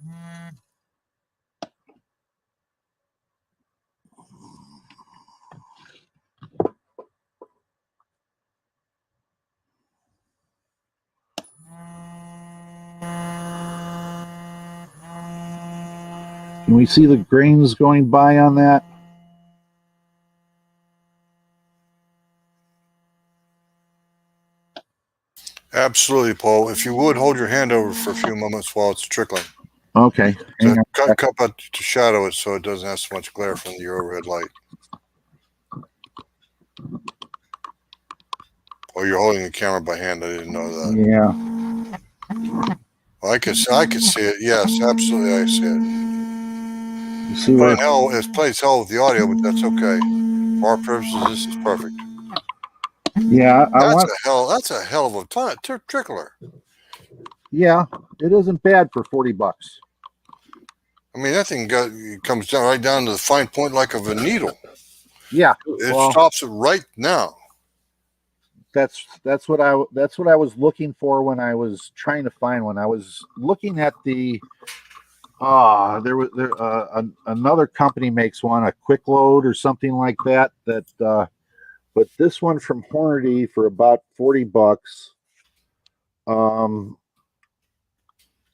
Can we see the grains going by on that? Absolutely, Paul. If you would hold your hand over for a few moments while it's trickling. Okay. So cut out to shadow it so it doesn't have so much glare from your overhead light. Oh, you're holding the camera by hand. I didn't know that. Yeah. Well, I could see it. Yes, absolutely, I see it. You see where it plays hell with the audio, but that's okay. For our purposes, this is perfect. Yeah, That's a hell of a trickler. Yeah, it isn't bad for $40. I mean, that thing comes down right down to the fine point like of a needle. Yeah, it stops it right now. That's what I was looking for when I was trying to find one. I was looking at the another company makes one, a quick load or something like that. But this one from Hornady for about $40.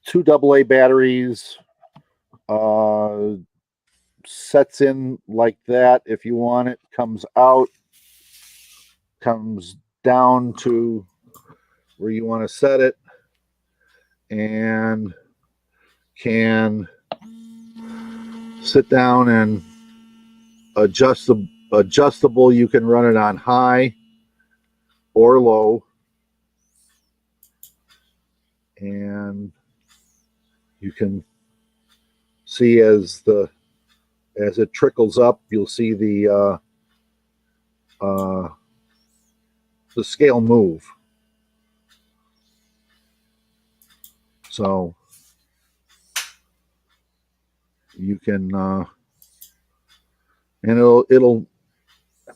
2 AA batteries, sets in like that if you want it, comes out, comes down to where you want to set it, and can sit down and adjustable. You can run it on high or low, and you can see as it trickles up, you'll see the scale move. So you can and it'll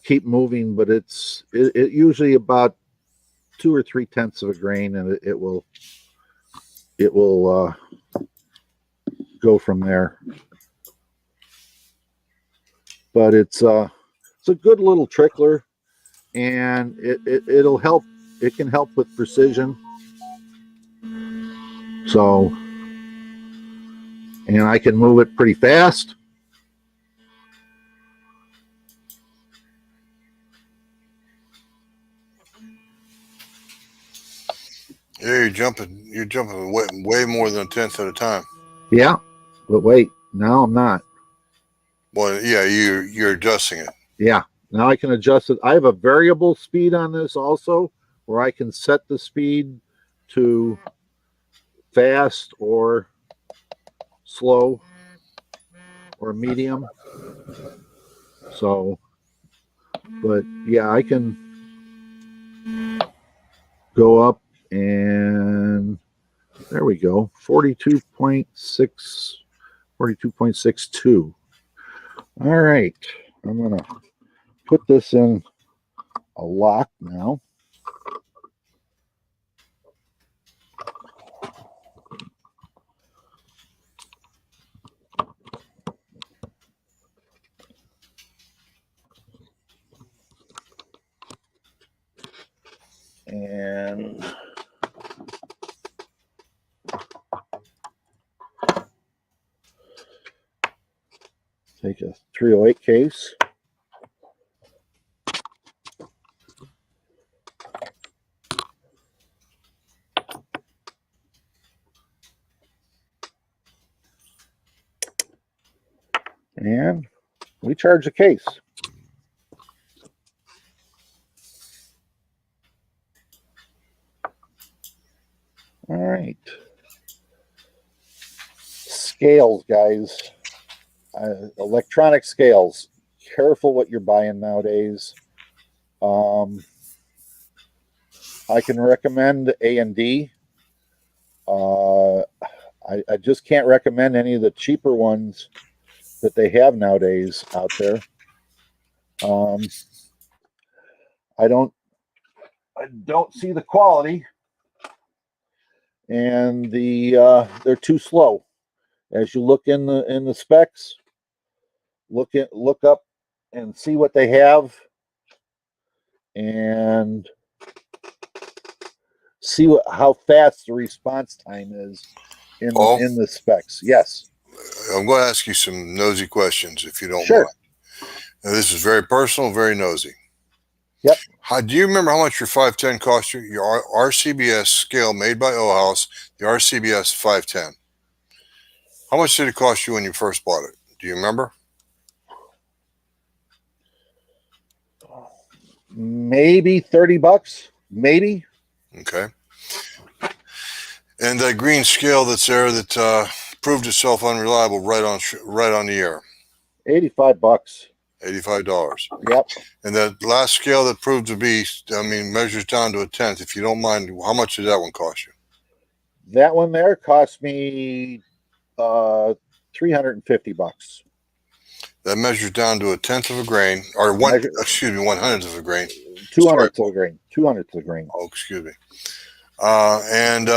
keep moving, but it usually about 2 or 3/10 of a grain, and it will go from there. But it's a good little trickler, and it'll help. It can help with precision. So, and I can move it pretty fast. Yeah, you're jumping way more than a tenth at a time. Yeah, but wait, now I'm not. Well, yeah, you're adjusting it. Yeah, now I can adjust it. I have a variable speed on this also, where I can set the speed to fast or slow or medium. So, but yeah, I can go up and there we go, 42.62. All right, I'm going to put this in a lock now. And take a 308 case. And we charge the case. All right. Scales, guys. Electronic scales. Careful what you're buying nowadays. I can recommend A&D. I just can't recommend any of the cheaper ones that they have nowadays out there. I don't see the quality, and they're too slow. As you look in the specs, look up and see what they have, and see how fast the response time is in the specs. Yes. I'm going to ask you some nosy questions if you don't Sure. mind. Now, this is very personal, very nosy. Yep. Do you remember how much your 510 cost you? Your RCBS scale made by O-House, the RCBS 510. How much did it cost you when you first bought it? Do you remember? Maybe $30. Maybe. Okay. And that green scale that's there that proved itself unreliable right on the air. $85. $85. Yep. And that last scale that proved to be, measures down to a tenth. If you don't mind, how much did that one cost you? That one there cost me $350. That measures down to a tenth of a grain, or 1/100th of a grain. 200th of a grain. 200th of a grain. Oh, excuse me. And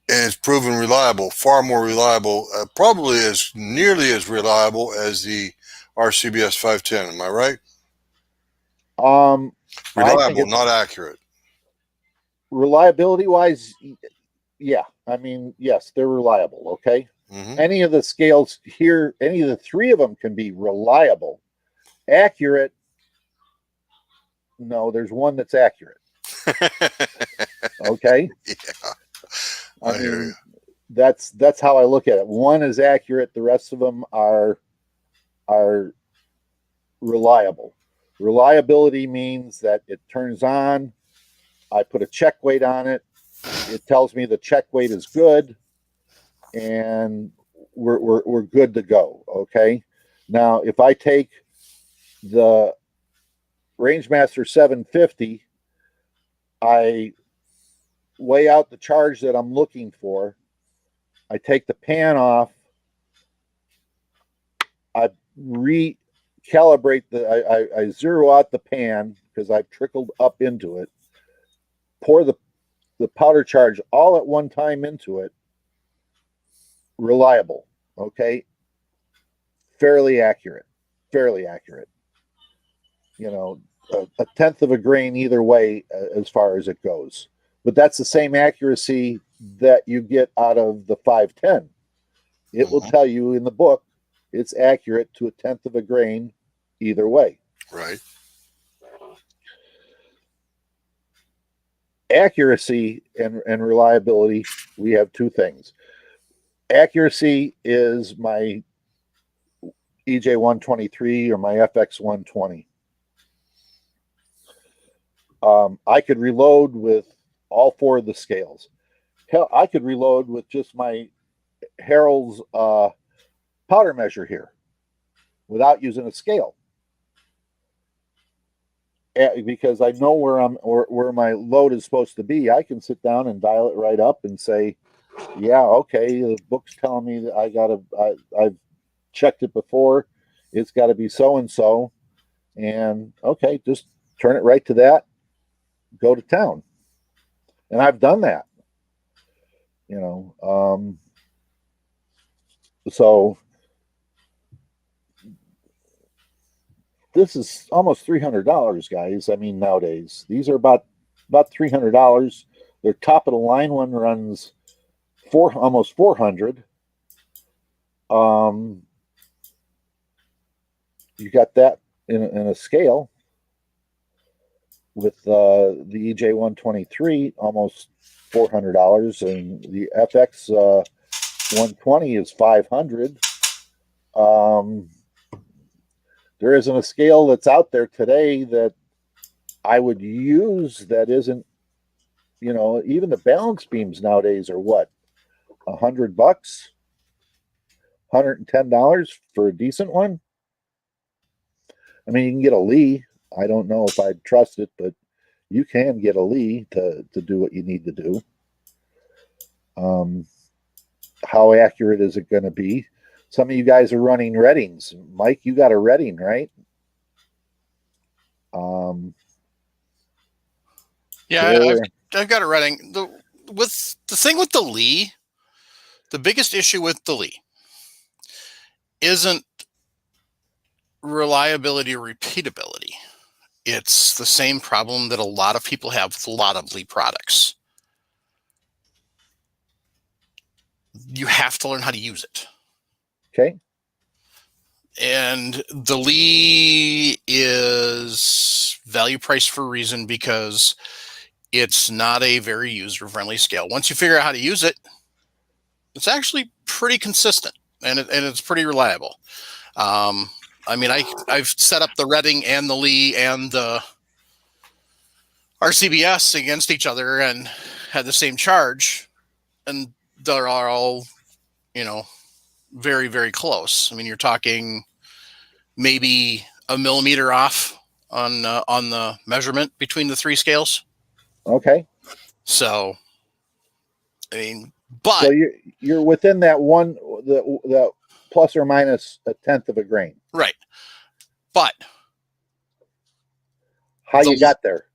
it's proven reliable, far more reliable, probably as nearly as reliable as the RCBS 510. Am I right? Reliable, not accurate. Reliability wise, yeah. I mean, yes, they're reliable. Okay. Mm-hmm. Any of the scales here, any of the three of them can be reliable. Accurate, no, there's one that's accurate. Okay. Yeah. I mean, that's how I look at it. One is accurate, the rest of them are reliable. Reliability means that it turns on, I put a check weight on it, it tells me the check weight is good, and we're good to go. Okay. Now, if I take the Rangemaster 750, I weigh out the charge that I'm looking for. I take the pan off. I recalibrate I zero out the pan because I've trickled up into it. Pour the powder charge all at one time into it. Reliable. Okay. Fairly accurate. You know, a tenth of a grain either way as far as it goes. But that's the same accuracy that you get out of the 510. It will tell you in the book it's accurate to a tenth of a grain either way. Right. accuracy and reliability, we have two things. Accuracy is my EJ 123 or my FX 120. I could reload with all four of the scales. Hell, I could reload with just my Harold's powder measure here without using a scale. Because I know where my load is supposed to be. I can sit down and dial it right up and say, yeah, okay, the book's telling me that I've checked it before. It's got to be so and so, and okay, just turn it right to that. Go to town, and I've done that. So this is almost $300, guys. I mean, nowadays these are about $300. Their top of the line one runs almost 400. You got that in a scale with the EJ 123, almost $400, and the FX 120 is 500. There isn't a scale that's out there today that I would use that isn't, even the balance beams nowadays are what, $100, $110 for a decent one. I mean, you can get a Lee. I don't know if I'd trust it, but you can get a Lee to do what you need to do. How accurate is it going to be? Some of you guys are running Reddings. Mike, you got a Redding, right? Yeah, I've got a Redding. The thing with the Lee, the biggest issue with the Lee isn't reliability or repeatability. It's the same problem that a lot of people have with a lot of Lee products. You have to learn how to use it. Okay. And the Lee is value priced for a reason, because it's not a very user-friendly scale. Once you figure out how to use it, it's actually pretty consistent, and it's pretty reliable. I mean, I've set up the Redding and the Lee and the RCBS against each other and had the same charge, and they're all, very, very close. I mean, you're talking maybe a millimeter off on the measurement between the three scales. Okay. So, I mean, but so you're within that one, the plus or minus a tenth of a grain, right? But how you got there?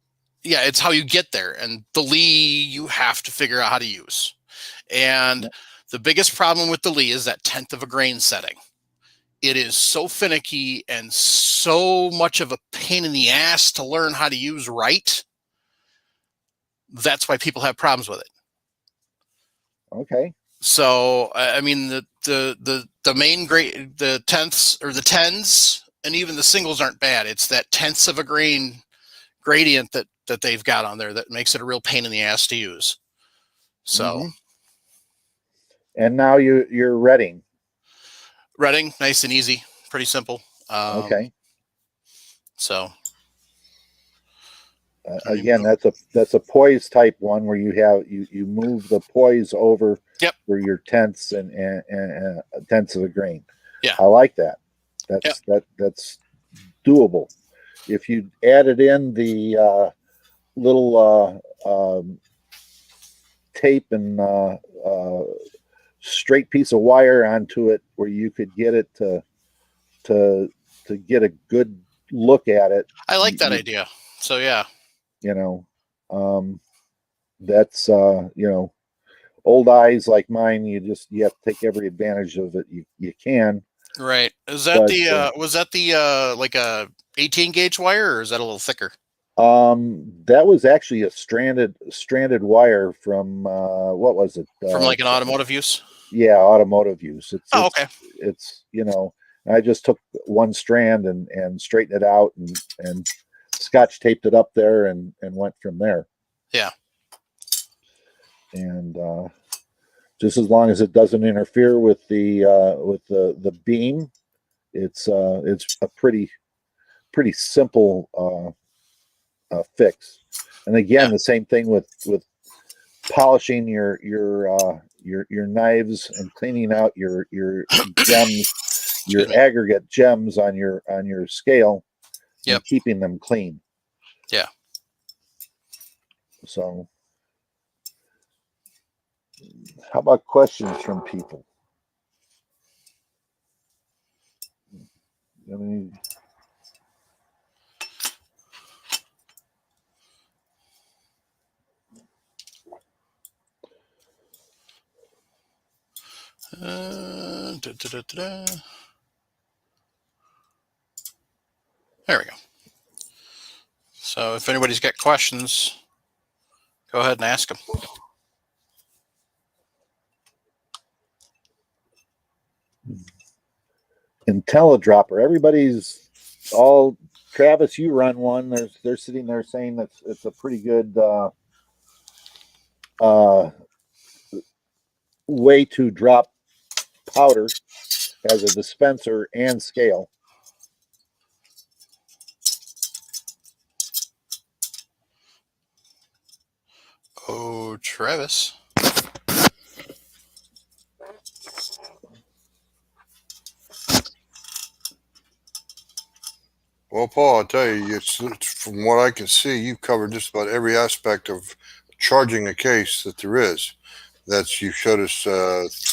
Yeah, it's how you get there, and the Lee you have to figure out how to use. And the biggest problem with the Lee is that tenth of a grain setting. It is so finicky and so much of a pain in the ass to learn how to use right. That's why people have problems with it. Okay. So, I mean, the main grade, the tenths or the tens, and even the singles aren't bad. It's that tenths of a grain gradient that they've got on there that makes it a real pain in the ass to use. So, and now you're Redding, nice and easy, pretty simple. Okay. So again, that's a poise type one where you move the poise over for your tenths and tenths of a grain. Yeah, I like that. That's doable. If you added in the little tape and straight piece of wire onto it, where you could get it to get a good look at it. I like that idea. So yeah, that's old eyes like mine. You have to take every advantage of it you can. Right. Is that was that the like a 18 gauge wire, or is that a little thicker? That was actually a stranded wire from what was it? From like an automotive use? Yeah, automotive use. Okay. It's I just took one strand and straightened it out and scotch taped it up there and went from there. Yeah. and just as long as it doesn't interfere with the beam, it's a pretty simple fix. And again, the same thing with polishing your knives and cleaning out your gems, your aggregate gems on your scale, and keeping them clean. Yeah. So, how about questions from people? I mean, There we go. So if anybody's got questions, go ahead and ask them. IntelliDropper. Everybody's all Travis. You run one. They're sitting there saying that it's a pretty good way to drop powder as a dispenser and scale. Oh, Travis. Well, Paul, I tell you, it's from what I can see, you've covered just about every aspect of charging a case that there is. You showed us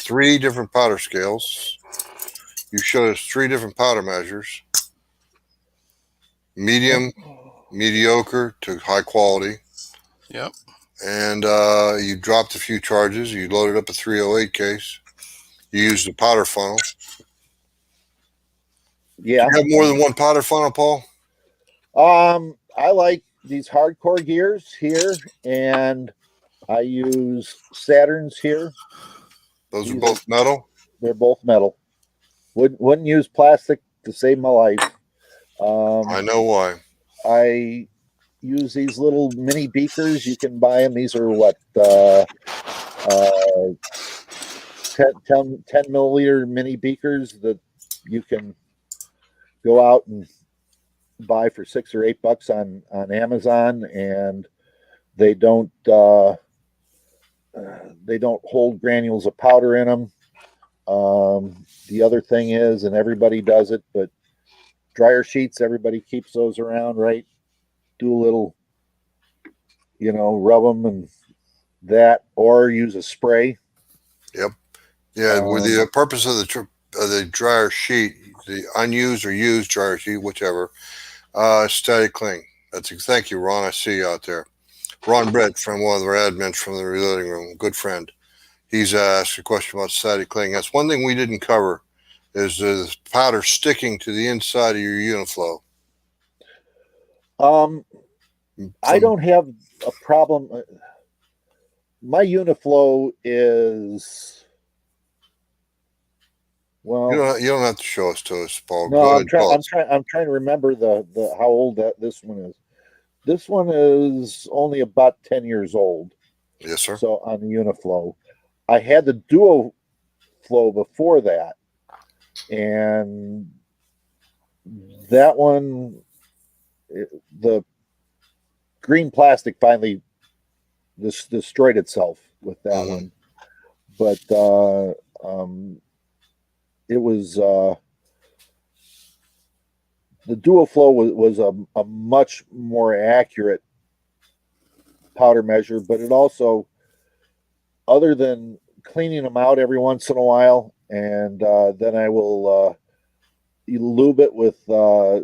3 different powder scales. You showed us 3 different powder measures: medium, mediocre to high quality. Yep. And you dropped a few charges. You loaded up a 308 case. You used a powder funnel. Yeah. Do you have more than one powder funnel, Paul? I like these hardcore gears here, and I use Saturns here. Those are both metal? They're both metal. Wouldn't use plastic to save my life. I know why. I use these little mini beakers. You can buy them. These are what 10 milliliter mini beakers that you can go out and buy for $6 or $8 on Amazon, and they don't hold granules of powder in them. The other thing is, and everybody does it, but dryer sheets, everybody keeps those around, right? Do a little, rub them and that, or use a spray. Yep. Yeah, with the purpose of the dryer sheet, the unused or used dryer sheet, whichever, static cling. Thank you, Ron. I see you out there. Ron Brett, from one of our admins from the reloading room, good friend. He's asked a question about static cling. That's one thing we didn't cover, is the powder sticking to the inside of your Uniflow. I don't have a problem. My Uniflow is, well, you don't have to show us to us, Paul. No, I'm trying to remember the how old this one is. This one is only about 10 years old. Yes, sir. So on the Uniflow, I had the Duo Flow before that, and that one, the green plastic finally destroyed itself with that one. But it was the Duo Flow was a much more accurate powder measure, but it also, other than cleaning them out every once in a while, and then I will lube it with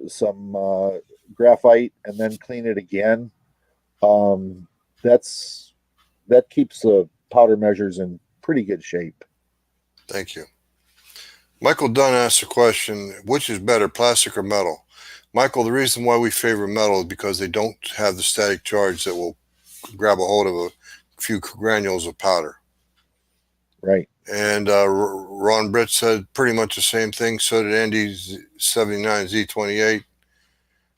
some graphite and then clean it again. That keeps the powder measures in pretty good shape. Thank you. Michael Dunn asked a question: which is better, plastic or metal? Michael, the reason why we favor metal is because they don't have the static charge that will grab a hold of a few granules of powder. Right. And Ron Britt said pretty much the same thing. So did Andy 79 Z28.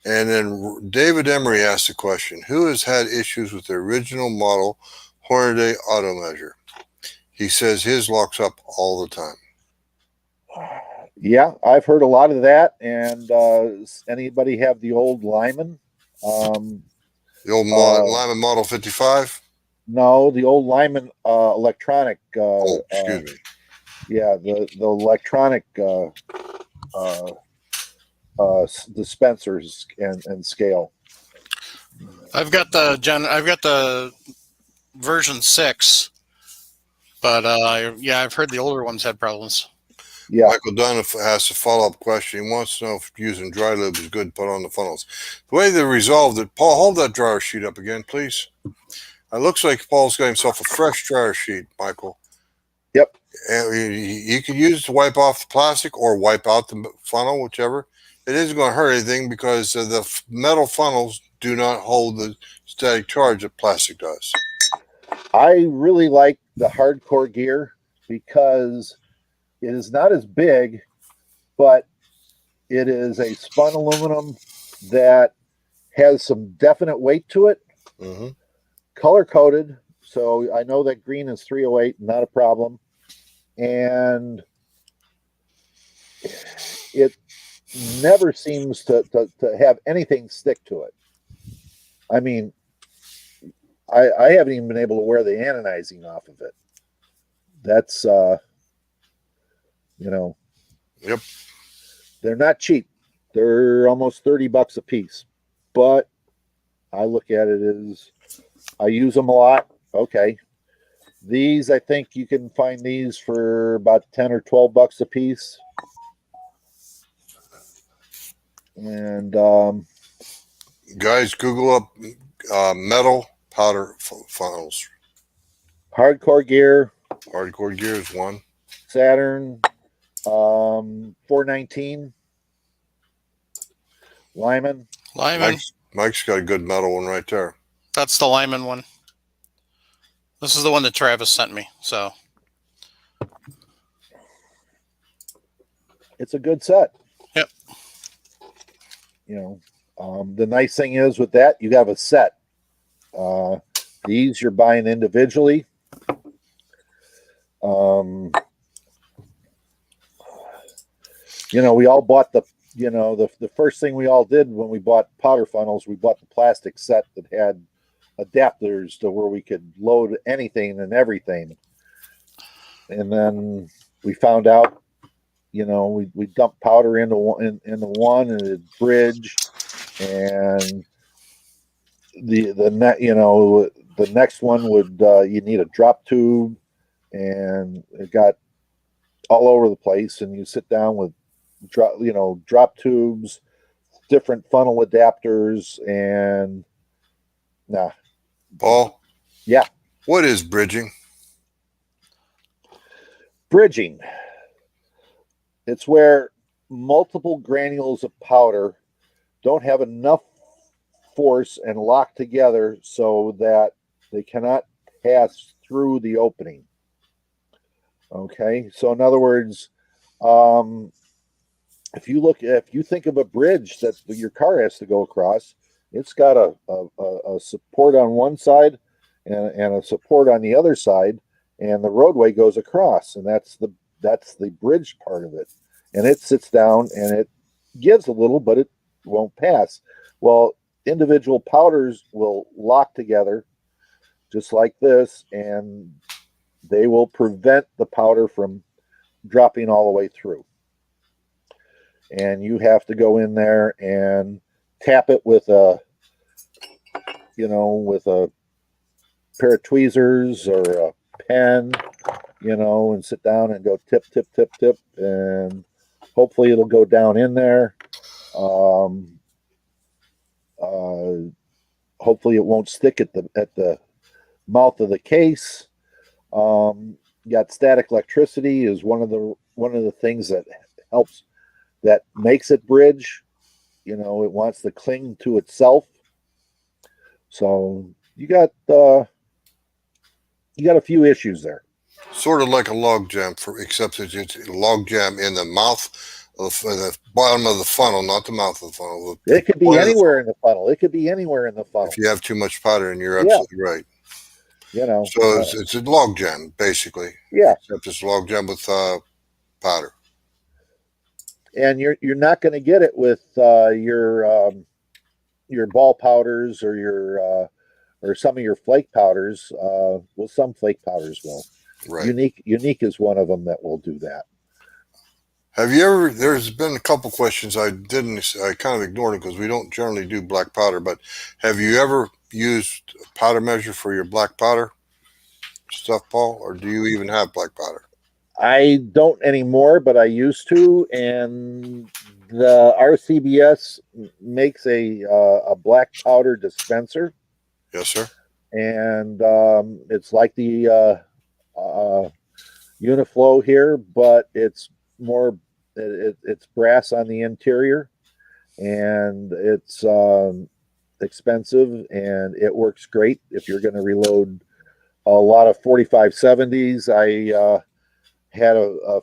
And then David Emery asked the question: who has had issues with the original model Hornaday Auto Measure. He says his locks up all the time. Yeah, I've heard a lot of that. And anybody have the old Lyman? The old Lyman Model 55? No, the old Lyman electronic. Excuse me. Yeah, the electronic dispensers and scale. I've got the version 6, but yeah, I've heard the older ones had problems. Yeah. Michael Dunn has a follow-up question. He wants to know if using dry lube is good to put on the funnels. The way they resolved it, Paul, hold that dryer sheet up again, please. It looks like Paul's got himself a fresh dryer sheet, Michael. Yep. And you can use it to wipe off the plastic or wipe out the funnel, whichever. It isn't going to hurt anything because the metal funnels do not hold the static charge that plastic does. I really like the hardcore gear because it is not as big, but it is a spun aluminum that has some definite weight to it. Mm-hmm. Color coded, so I know that green is 308, not a problem. And it never seems to have anything stick to it. I mean, I haven't even been able to wear the anodizing off of it. That's Yep. They're not cheap. They're almost $30 a piece. But I look at it as I use them a lot. Okay. These, I think you can find these for about 10 or $12 a piece. And guys, Google up metal powder funnels. hardcore gear. Hardcore gear is one. Saturn 419. Lyman. Mike's got a good metal one right there. That's the Lyman one. This is the one that Travis sent me. So it's a good set. Yep. The nice thing is with that, you have a set. These you're buying individually. We all bought the first thing we all did when we bought powder funnels, we bought the plastic set that had adapters to where we could load anything and everything. And then we found out, we dumped powder into one and it bridge, and the next one would you need a drop tube, and it got all over the place, and you sit down with drop tubes, different funnel adapters, and Paul? Yeah. What is bridging? Bridging. It's where multiple granules of powder don't have enough force and lock together so that they cannot pass through the opening. Okay, so in other words, if you think of a bridge that your car has to go across, it's got a support on one side and a support on the other side, and the roadway goes across, and that's the bridge part of it. And it sits down and it gives a little, but it won't pass. Well, individual powders will lock together just like this, and they will prevent the powder from dropping all the way through. And you have to go in there and tap it with a pair of tweezers or a pen, and sit down and go tip, tip, tip, tip, and hopefully it'll go down in there. Hopefully it won't stick at the mouth of the case. Got static electricity is one of the things that helps, that makes it bridge. It wants to cling to itself. So you got a few issues there. Sort of like a log jam, except it's a log jam in the mouth of the bottom of the funnel, not the mouth of the funnel. It could be anywhere in the funnel. It could be anywhere in the funnel. If you have too much powder, and you're absolutely right. You know, So it's a log jam basically. yeah, Except it's a log jam with powder. and you're not going to get it with your ball powders or some of your flake powders. Well, some flake powders will. Right. Unique is one of them that will do that. Have you ever? There's been a couple questions I kind of ignored them because we don't generally do black powder. But have you ever used a powder measure for your black powder stuff, Paul, or do you even have black powder? I don't anymore, but I used to, and the RCBS makes a black powder dispenser, Yes, sir. and it's like the Uniflow here, but it's more it's brass on the interior, and it's expensive, and it works great if you're going to reload a lot of 4570s. I had a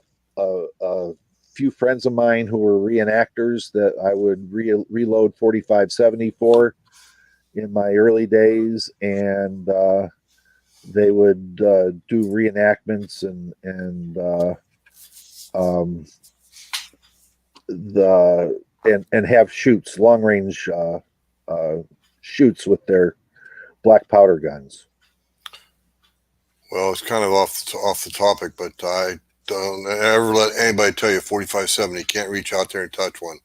few friends of mine who were reenactors that I would reload 4570 for in my early days, and they would do reenactments and have shoots, long range shoots with their black powder guns. Well, it's kind of off the topic, but I don't ever let anybody tell you 4570 can't reach out there and touch one,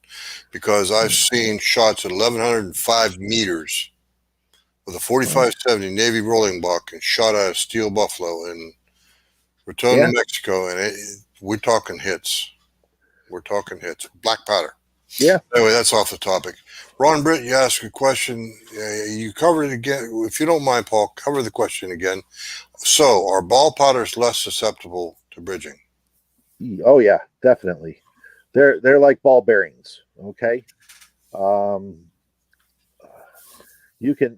because I've seen shots at 1105 meters with a 4570 Navy rolling block and shot at a steel buffalo in Raton, New Mexico, and we're talking hits. We're talking hits. Black powder. Yeah. Anyway, that's off the topic. Ron Britt, you asked a question. You covered it again. If you don't mind, Paul, cover the question again. So, are ball powders less susceptible to bridging? Oh yeah, definitely. They're like ball bearings. Okay. You can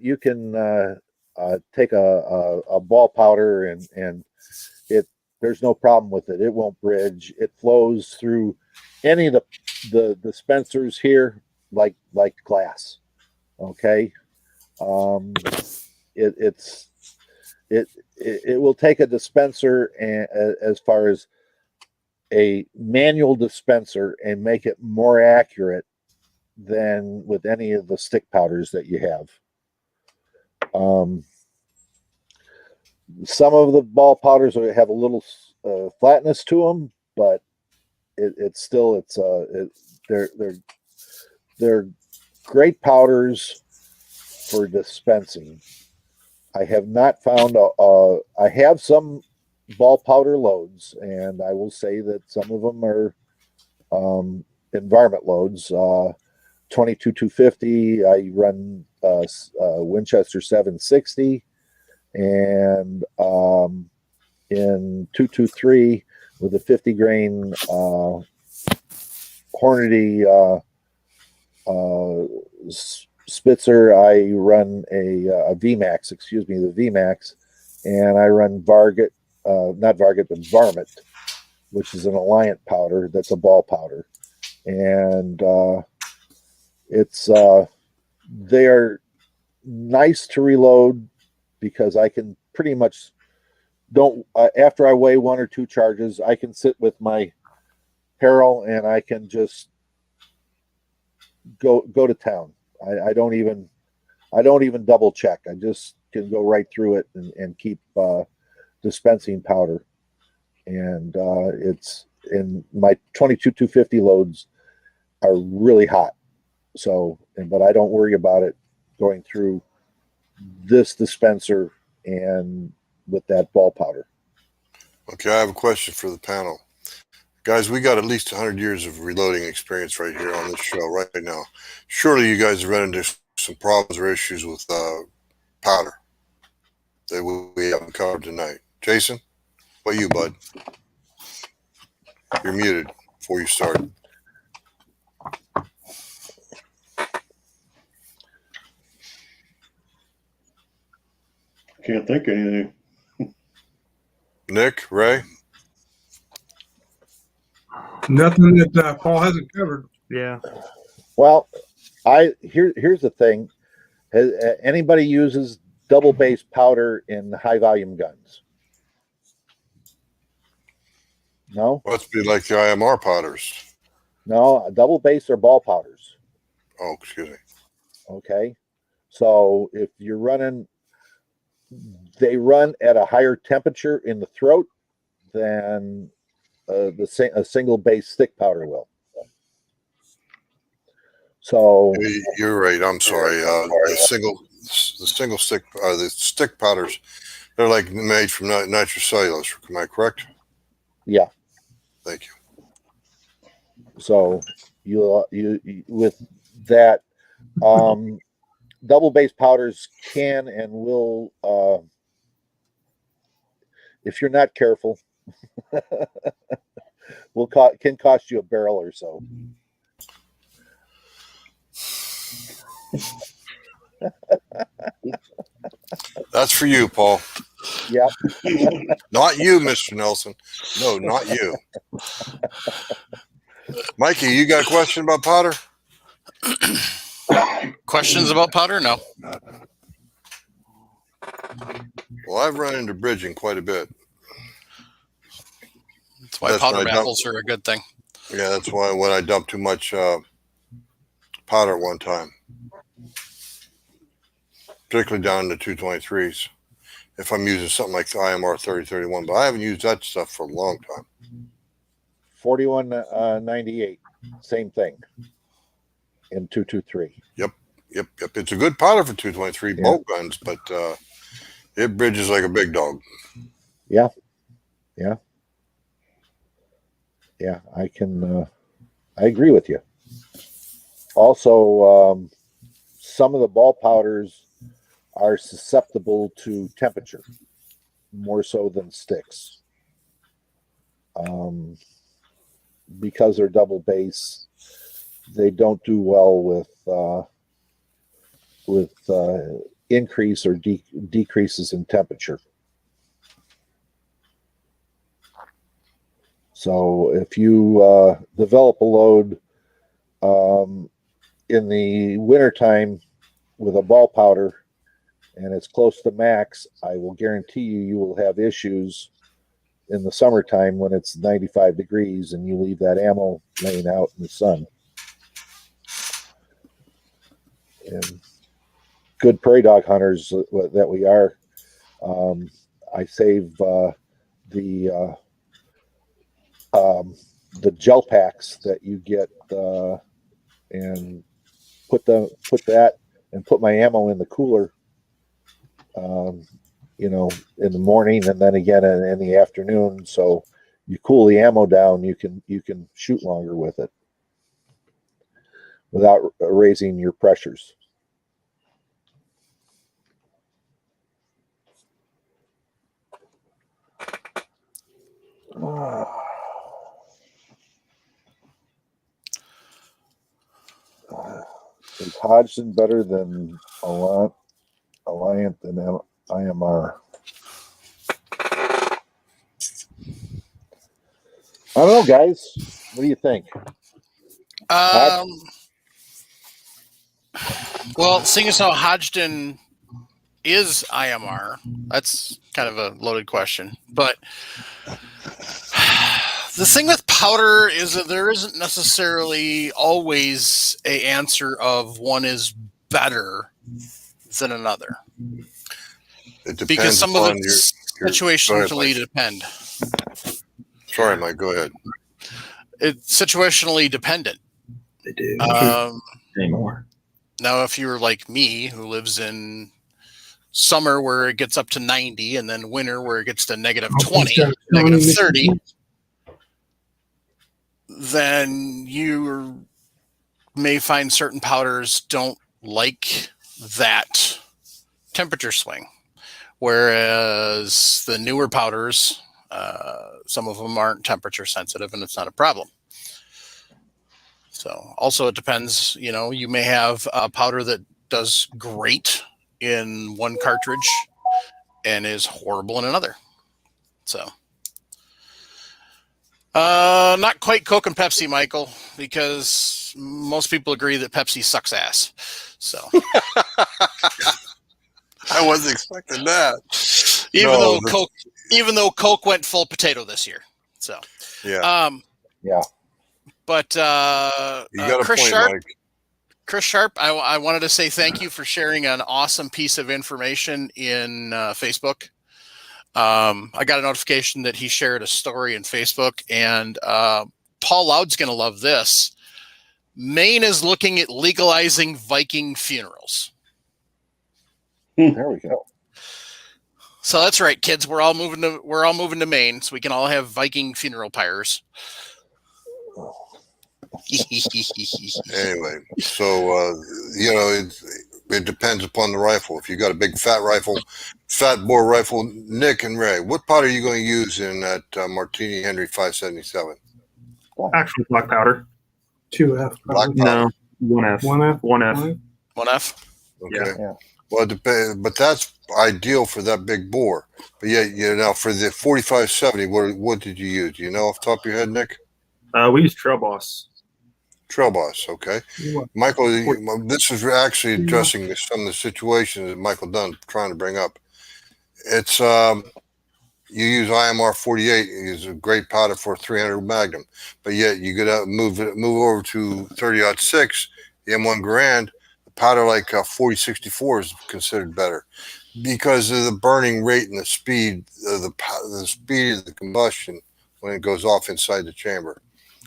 take a ball powder and there's no problem with it. It won't bridge. It flows through any of the dispensers here like glass. Okay. It will take a dispenser and as far as a manual dispenser and make it more accurate than with any of the stick powders that you have. Some of the ball powders have a little flatness to them, but they're great powders for dispensing. I have not found I have some ball powder loads, and I will say that some of them are environment loads. 22-250, I run Winchester 760, and in 223 with a 50 grain Hornady Spitzer, I run a VMAX, the VMAX, and I run Varget, not Varget, but Varmint, which is an Alliant powder that's a ball powder. And they are nice to reload because I can pretty much after I weigh one or two charges, I can sit with my barrel and I can just go to town. I don't even double check. I just can go right through it and keep dispensing powder. And it's in my 22-250 loads are really hot. So, but I don't worry about it going through this dispenser and with that ball powder. Okay, I have a question for the panel. Guys, we got at least 100 years of reloading experience right here on this show right now. Surely you guys have run into some problems or issues with powder that we haven't covered tonight. Jason, what you, bud? You're muted before you start. Can't think of anything. Nick, Ray? Nothing that Paul hasn't covered. Yeah. Well, here's the thing. Anybody uses double base powder in high volume guns? No, Must be like the IMR powders. no, double base or ball powders. Oh, excuse me. Okay, so if you're running, they run at a higher temperature in the throat than a single base stick powder will. So You're right. I'm sorry. The stick powders, they're like made from nitrocellulose. Am I correct? yeah, Thank you. so you with that, double base powders can and will, if you're not careful, can cost you a barrel or so. That's for you, Paul. Yeah. Not you, Mr. Nelson. No, not you. Mikey, you got a question about powder? Questions about powder? No. Well, I've run into bridging quite a bit. That's why powder baffles are a good thing. Yeah, that's why when I dumped too much powder at one time, particularly down in the 223s, if I'm using something like the IMR 3031, but I haven't used that stuff for a long time. 4198, same thing in 223. Yep. It's a good powder for 223 bolt guns, but it bridges like a big dog. Yeah, I agree with you. Also, some of the ball powders are susceptible to temperature more so than sticks. Because they're double base, they don't do well with increase or decreases in temperature. So if you develop a load in the wintertime with a ball powder and it's close to max, I will guarantee you will have issues in the summertime when it's 95 degrees and you leave that ammo laying out in the sun. And good prairie dog hunters that we are, I save the gel packs that you get and put that and put my ammo in the cooler, in the morning and then again in the afternoon. So you cool the ammo down, you can shoot longer with it without raising your pressures. Is Hodgson better than Alliant than IMR? I don't know, guys. What do you think? Well, seeing as how Hodgson is IMR, that's kind of a loaded question. But the thing with powder is that there isn't necessarily always an answer of one is better than another. It depends because some of upon it's your situationally depend. Sorry, Mike, go ahead. It's situationally dependent. They do. Anymore. Now, if you're like me, who lives in summer where it gets up to 90 and then winter where it gets to negative 20, negative 30, then you may find certain powders don't like that temperature swing. Whereas the newer powders, some of them aren't temperature sensitive and it's not a problem. So also it depends, you may have a powder that does great in one cartridge and is horrible in another. So not quite Coke and Pepsi, Michael, because most people agree that Pepsi sucks ass. So I wasn't expecting that. Even though Coke went full potato this year. So yeah. Yeah. But You got a Chris point, Sharp, Mike. Chris Sharp, I wanted to say thank you for sharing an awesome piece of information in Facebook. I got a notification that he shared a story in Facebook, and Paul Loud's going to love this. Maine is looking at legalizing Viking funerals. There we go. So that's right, kids. We're all moving to Maine, so we can all have Viking funeral pyres. Anyway, so it depends upon the rifle. If you got a big fat bore rifle, Nick and Ray, what pot are you going to use in that Martini Henry 577? Actual black powder. 2F. Black powder. No, 1F. 1F. 1F. 1F. Okay. Yeah. Well, it depends, but that's ideal for that big bore. But yeah, for the 4570, what did you use? Do you know off the top of your head, Nick? We use Trail Boss. Trail Boss, okay. Michael, this is actually addressing some of the situations that Michael Dunn's trying to bring up. It's you use IMR 48, is a great powder for 300 Magnum, but yet you got to move over to 30-06, the M1 Garand. The powder like 4064 is considered better because of the burning rate and the speed of the speed of the combustion when it goes off inside the chamber.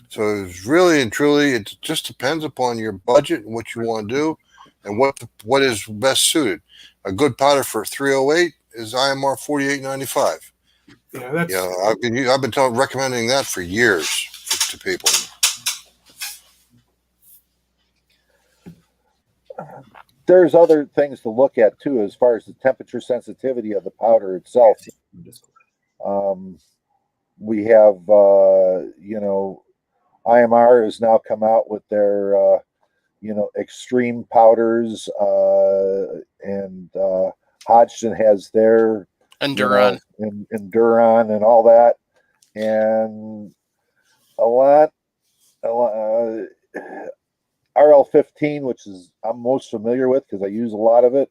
So it's really and truly, it just depends upon your budget and what you want to do and what is best suited. A good powder for 308 is IMR 4895. Yeah, that's. I've been recommending that for years to people. There's other things to look at too, as far as the temperature sensitivity of the powder itself. We have, IMR has now come out with their, extreme powders, and Hodgson has their Enduron. Enduron and all that, and a lot RL15, which is I'm most familiar with because I use a lot of it.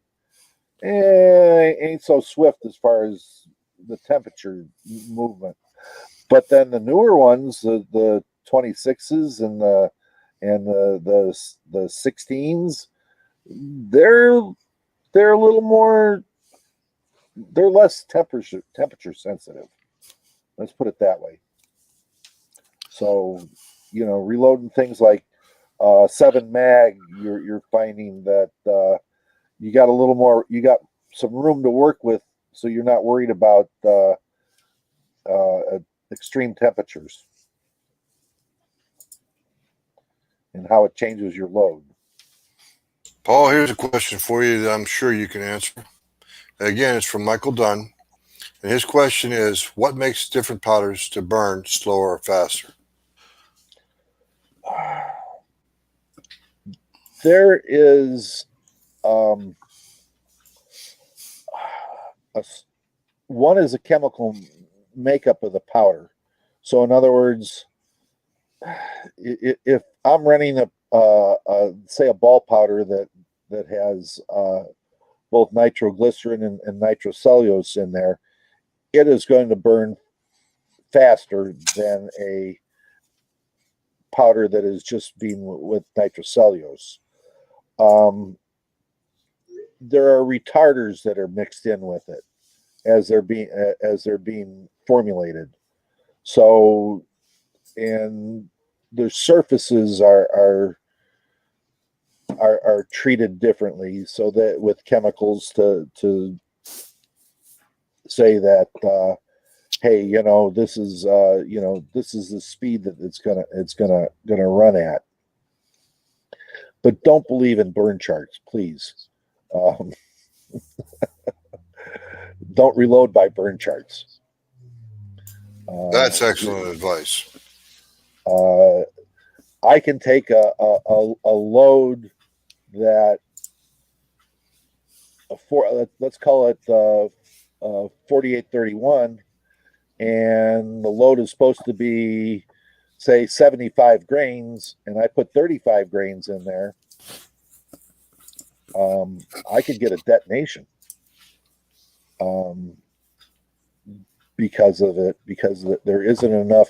Ain't so swift as far as the temperature movement. But then the newer ones, the 26s and the 16s, they're a little more. They're less temperature sensitive. Let's put it that way. So, reloading things like 7 mag, you're finding that you got a little more. You got some room to work with, so you're not worried about extreme temperatures and how it changes your load. Paul, here's a question for you that I'm sure you can answer. Again, it's from Michael Dunn. And his question is, what makes different powders to burn slower or faster? There is one is a chemical makeup of the powder. So in other words, if I'm running say a ball powder that has both nitroglycerin and nitrocellulose in there, it is going to burn faster than a powder that is just being with nitrocellulose. There are retarders that are mixed in with it as they're being formulated. So, and the surfaces are treated differently, so that with chemicals to say that hey, this is this is the speed that it's gonna run at. But don't believe in burn charts, please. Don't reload by burn charts. That's excellent advice. I can take a load that let's call it 4831, and the load is supposed to be, say, 75 grains, and I put 35 grains in there. I could get a detonation. because of it, because there isn't enough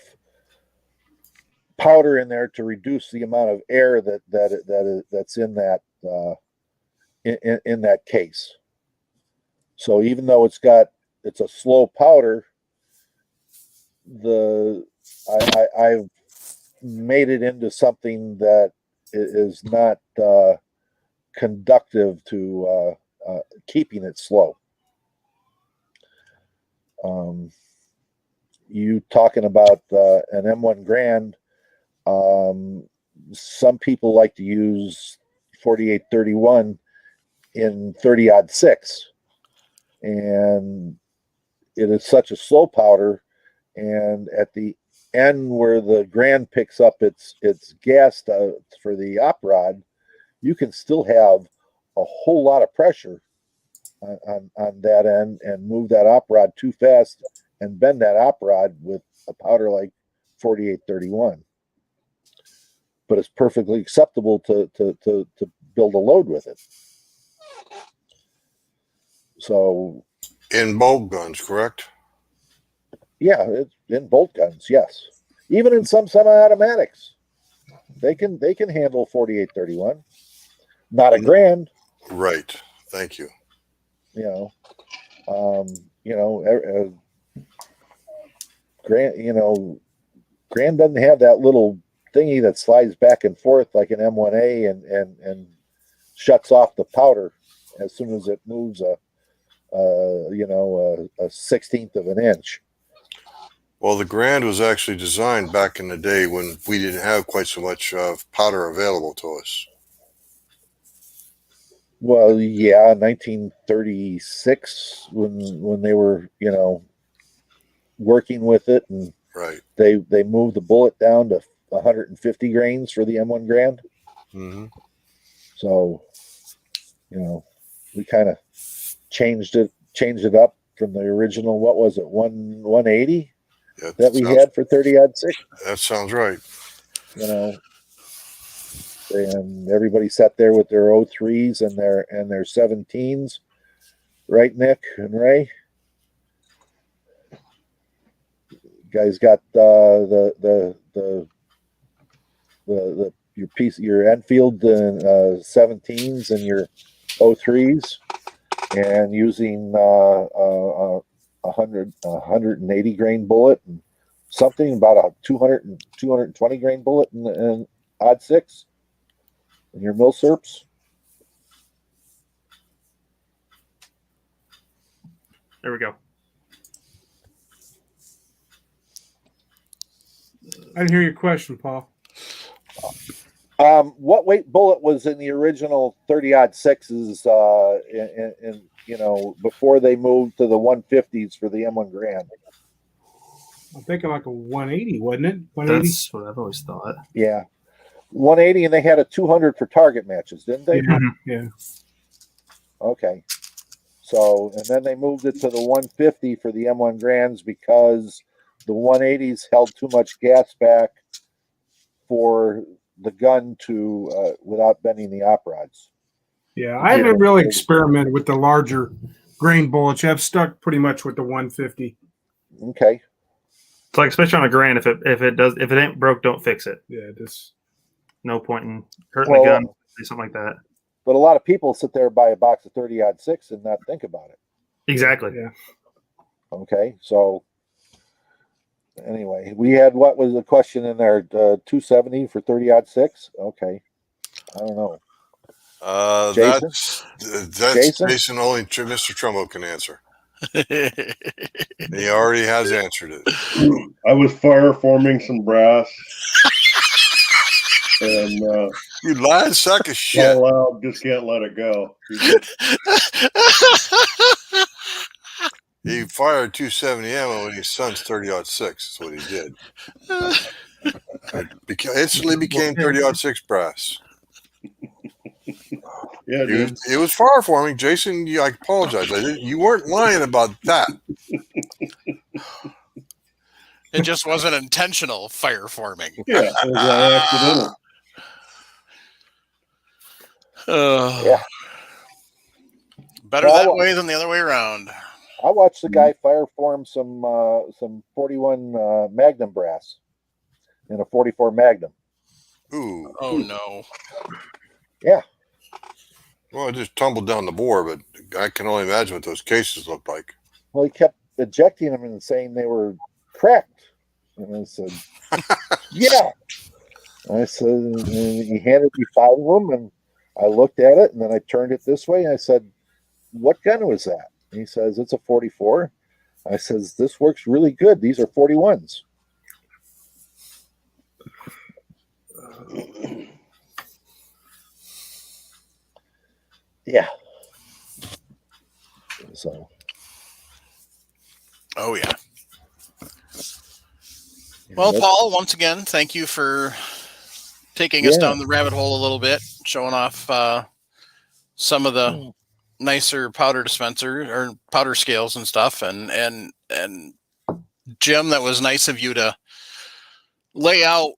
powder in there to reduce the amount of air that's in that in that case. So even though it's a slow powder, I've made it into something that is not conductive to keeping it slow. You talking about an M1 Grand? Some people like to use 4831 in 30-06, and it is such a slow powder. And at the end where the Grand picks up its gas for the op rod, you can still have a whole lot of pressure on that end and move that op rod too fast and bend that op rod with a powder like 4831. But it's perfectly acceptable to build a load with it. So in bolt guns, correct? Yeah, it's in bolt guns, yes. Even in some semi-automatics, they can handle 4831. Not a Grand. Right. Thank you. Grand. Grand doesn't have that little thingy that slides back and forth like an M1A and shuts off the powder as soon as it moves a 16th of an inch. Well, the Grand was actually designed back in the day when we didn't have quite so much powder available to us. Well, yeah, 1936 when they were, working with it, and right, they moved the bullet down to 150 grains for the M1 Grand. Mm-hmm. So, we kind of changed it up from the original. What was it, 180 that we had for 30-06? That sounds right. And everybody sat there with their 03s and their 17s, right, Nick and Ray? Guys got your Enfield and 17s and your 03s, and using 180 grain bullet and something about a 220 grain bullet and odd 6 in your milsurps. There we go. I didn't hear your question, Paul. What weight bullet was in the original 30-06s before they moved to the 150s for the M1 Grand? I'm thinking like a 180, wasn't it? 180? That's what I've always thought. Yeah. 180, and they had a 200 for target matches, didn't they? Yeah. Okay. So, and then they moved it to the 150 for the M1 Grands because the 180s held too much gas back for the gun to without bending the op rods. Yeah, I haven't really experimented with the larger grain bullets. I've stuck pretty much with the 150. Okay. It's like, especially on a Grand, if it ain't broke, don't fix it. Yeah, just no point in hurting the gun, something like that. But a lot of people sit there and buy a box of 30-06 and not think about it. Exactly. Yeah. Okay, so anyway, we had, what was the question in there? 270 for 30-06. Okay, I don't know. Jason? That's Jason? Only Mr. Trumbo can answer. He already has answered it. I was fire forming some brass. And you lying sack of shit. All out, just can't let it go. He fired 270 ammo when his son's 30-06. That's what he did. It instantly became 30-06 brass. Yeah, dude. It was fire forming, Jason. I apologize. You weren't lying about that. It just wasn't intentional fire forming. Yeah, it was accidental. Yeah. Better that way than the other way around. I watched the guy fire form some 41 Magnum brass in a 44 Magnum. Ooh. Oh no. Yeah. Well, it just tumbled down the bore, but I can only imagine what those cases looked like. Well, he kept ejecting them and saying they were cracked. And I said, yeah. I said, and he handed me 5 of them, and I looked at it, and then I turned it this way, and I said, what gun was that? And he says, it's a 44. I says, this works really good. These are 41s. Yeah. So. Oh yeah. Well, Paul, once again, thank you for taking us down the rabbit hole a little bit, showing off some of the nicer powder dispenser or powder scales and stuff. And Jim, that was nice of you to lay out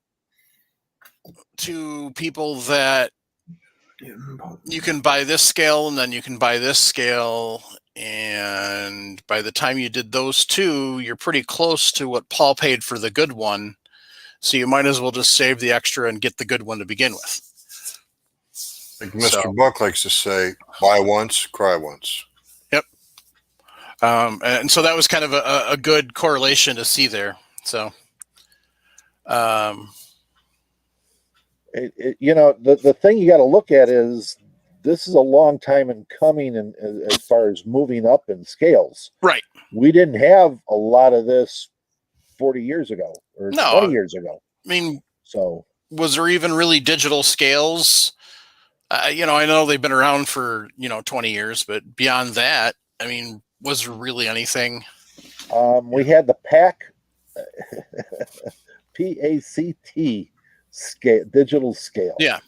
to people that you can buy this scale and then you can buy this scale. And by the time you did those two, you're pretty close to what Paul paid for the good one. So you might as well just save the extra and get the good one to begin with. Like Mr. Buck likes to say, buy once, cry once. Yep. And so that was kind of a good correlation to see there. So, the thing you got to look at is this is a long time in coming, and as far as moving up in scales. Right. We didn't have a lot of this 40 years ago or 20 years ago. I mean, so was there even really digital scales? I know they've been around for 20 years, but beyond that, I mean, was there really anything? We had the PACT PACT scale, digital scale. Yeah.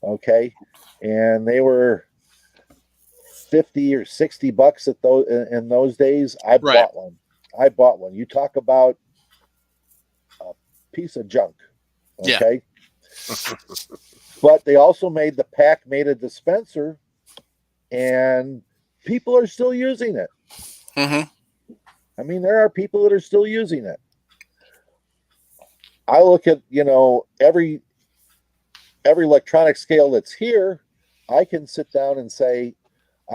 Okay, and they were $50 or $60 at those in those days. I bought one. You talk about a piece of junk. Okay. Yeah. But they also made the PACT made a dispenser, and people are still using it. Mm-hmm. I mean, there are people that are still using it. I look at every electronic scale that's here. I can sit down and say,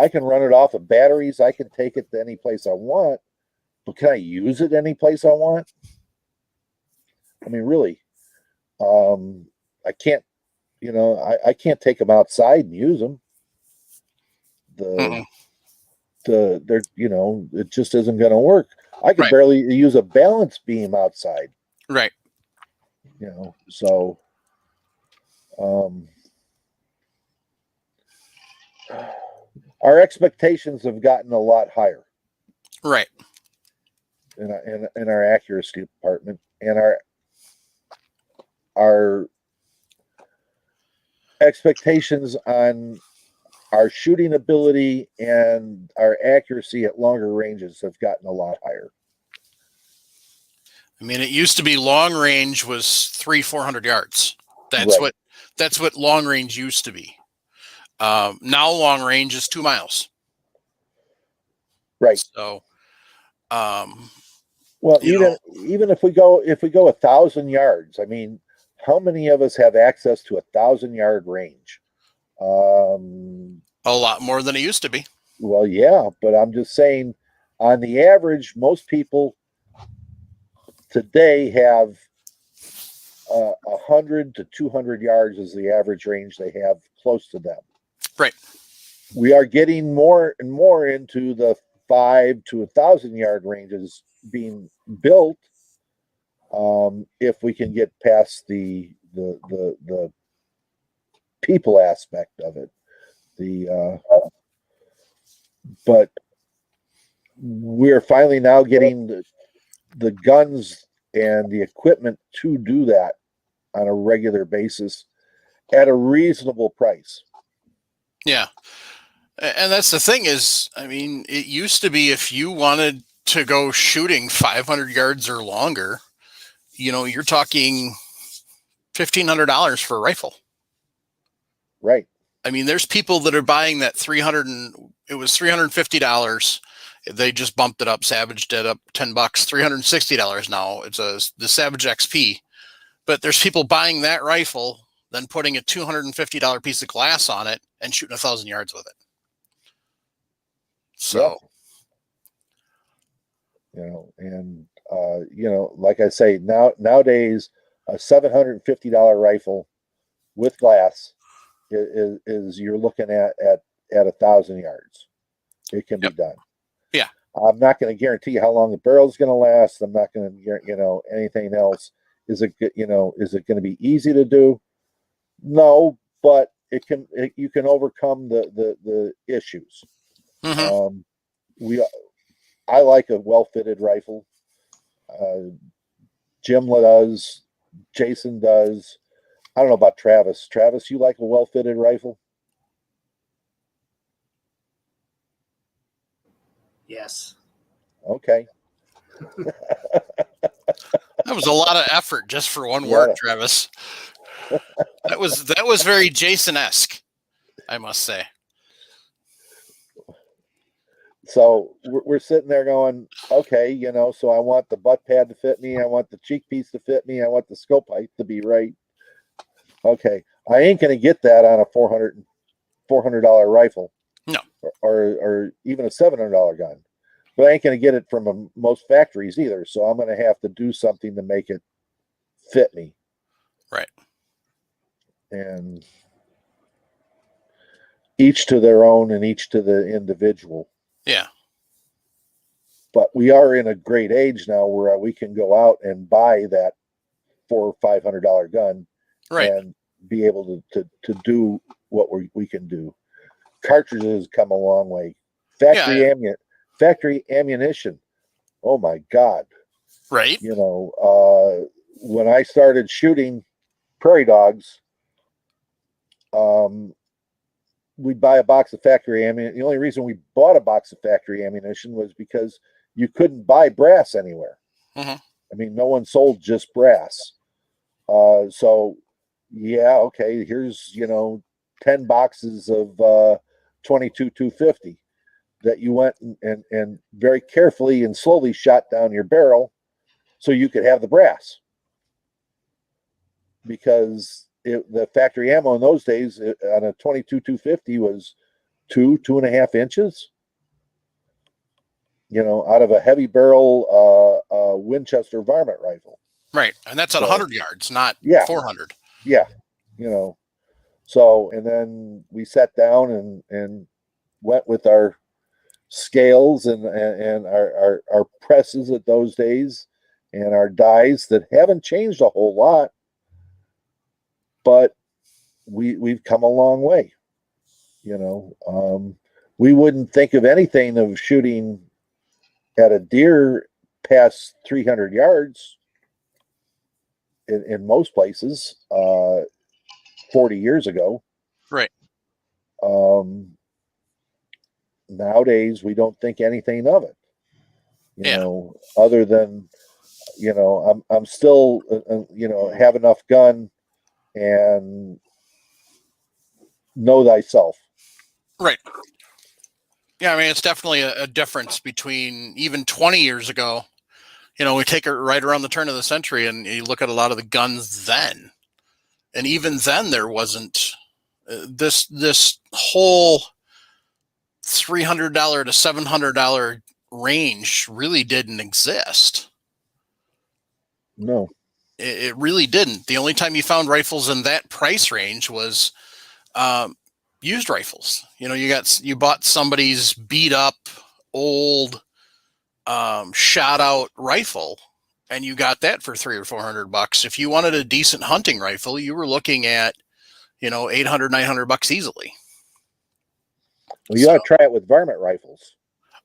I can run it off of batteries. I can take it to any place I want, but can I use it any place I want? I mean, really, I can't. I can't take them outside and use them. They're it just isn't going to work. I can barely use a balance beam outside. Right. So our expectations have gotten a lot higher. Right. In our accuracy department, and our expectations on our shooting ability and our accuracy at longer ranges have gotten a lot higher. I mean, it used to be long range was 300-400 yards. That's what long range used to be. Now long range is 2 miles. Right. So, well, even if we go 1,000 yards, I mean, how many of us have access to 1,000-yard range? A lot more than it used to be. Well, yeah, but I'm just saying, on the average, most people today have 100 to 200 yards is the average range they have close to them. Right. We are getting more and more into the 5 to 1,000-yard ranges being built. If we can get past the people aspect of it, but we're finally now getting the guns and the equipment to do that on a regular basis at a reasonable price. Yeah. And that's the thing is, I mean, it used to be if you wanted to go shooting 500 yards or longer, you're talking $1,500 for a rifle. Right. I mean, there's people that are buying that $350, They just bumped it up. Savage did up $10, $360 now. It's the Savage XP. But there's people buying that rifle, then putting a $250 piece of glass on it and shooting 1,000 yards with it. So, and like I say, nowadays a $750 rifle with glass is you're looking at 1,000 yards. It can be done. Yeah. I'm not going to guarantee how long the barrel is going to last. I'm not going to, anything else. Is it going to be easy to do? No, but you can overcome the issues. mm-hmm. I like a well-fitted rifle. Jim does. Jason does. I don't know about Travis. Travis, you like a well-fitted rifle? Yes. Okay. That was a lot of effort just for one word, Travis. That was very Jason-esque, I must say. So we're sitting there going, okay, so I want the butt pad to fit me. I want the cheek piece to fit me. I want the scope height to be right. Okay. I ain't going to get that on a $400 rifle. No. Or even a $700 gun. But I ain't going to get it from most factories either. So I'm going to have to do something to make it fit me. Right. And each to their own and each to the individual. Yeah. But we are in a great age now where we can go out and buy that $400 or $500 gun, right, and be able to do what we can do. Cartridges come a long way. Factory ammunition. Oh my God. Right. When I started shooting prairie dogs, we'd buy a box of factory ammunition. The only reason we bought a box of factory ammunition was because you couldn't buy brass anywhere. Mm-hmm. I mean, no one sold just brass. So, yeah, okay, here's, 10 boxes of 22-250 that you went and very carefully and slowly shot down your barrel so you could have the brass. Because the factory ammo in those days on a 22-250 was 2.5 inches. Out of a heavy barrel Winchester varmint rifle. Right, and that's at 100 yards, not 400. Yeah, So, and then we sat down and went with our scales and our presses at those days and our dies that haven't changed a whole lot, but we've come a long way. We wouldn't think of anything of shooting at a deer past 300 yards in most places 40 years ago. Right. Nowadays we don't think anything of it. Other than I'm still have enough gun and know thyself. Right. Yeah, I mean, it's definitely a difference between even 20 years ago. We take it right around the turn of the century, and you look at a lot of the guns then, and even then there wasn't this whole $300 to $700 range really didn't exist. No, it really didn't. The only time you found rifles in that price range was used rifles. You bought somebody's beat up old shot out rifle, and you got that for $300 or $400. If you wanted a decent hunting rifle, you were looking at $800, $900 easily. Well, you ought to try it with varmint rifles.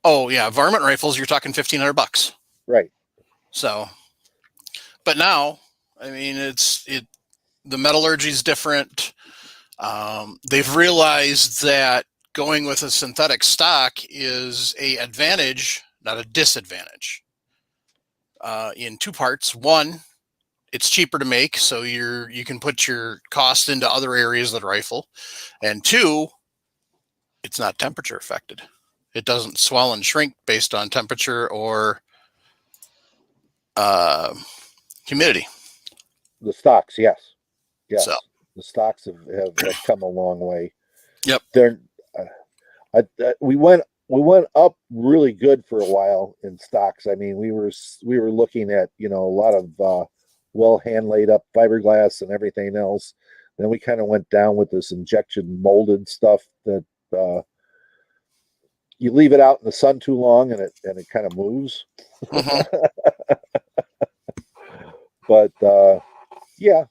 Oh yeah, varmint rifles, you're talking $1,500. Right. So, but now, I mean, the metallurgy is different. They've realized that going with a synthetic stock is a advantage, not a disadvantage. In two parts. One, it's cheaper to make, so you can put your cost into other areas of the rifle. And two, it's not temperature affected. It doesn't swell and shrink based on temperature or humidity. The stocks, yes. So, The stocks have come a long way. Yep. They're we went up really good for a while in stocks. I mean, we were looking at, a lot of well hand laid up fiberglass and everything else. Then we kind of went down with this injection molded stuff that you leave it out in the sun too long and it kind of moves. But yeah.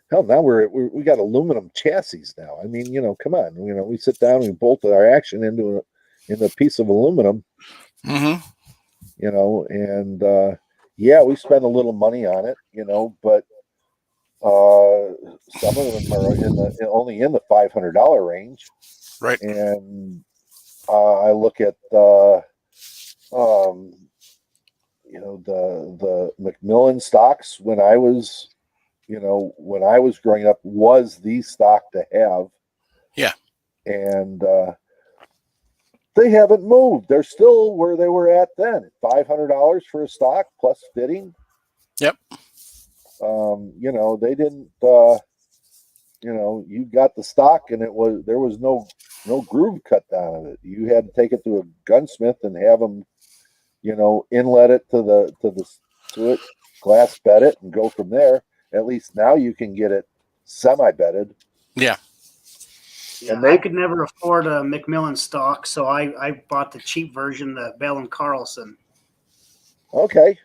Hell, now we got aluminum chassis now. I mean, come on. We sit down and we bolt our action into a piece of aluminum. Mm-hmm. And yeah, we spend a little money on it, but some of them are only in the $500 range. Right. And I look at the Macmillan stocks when I was growing up was the stock to have. Yeah. And they haven't moved. They're still where they were at then. $500 for a stock plus fitting. Yep. They didn't you got the stock and there was no groove cut down of it. You had to take it to a gunsmith and have them, inlet it to it, glass bed it, and go from there. At least now you can get it semi-bedded. Yeah. Yeah, I could never afford a Macmillan stock, so I bought the cheap version, the Bell and Carlson. Okay.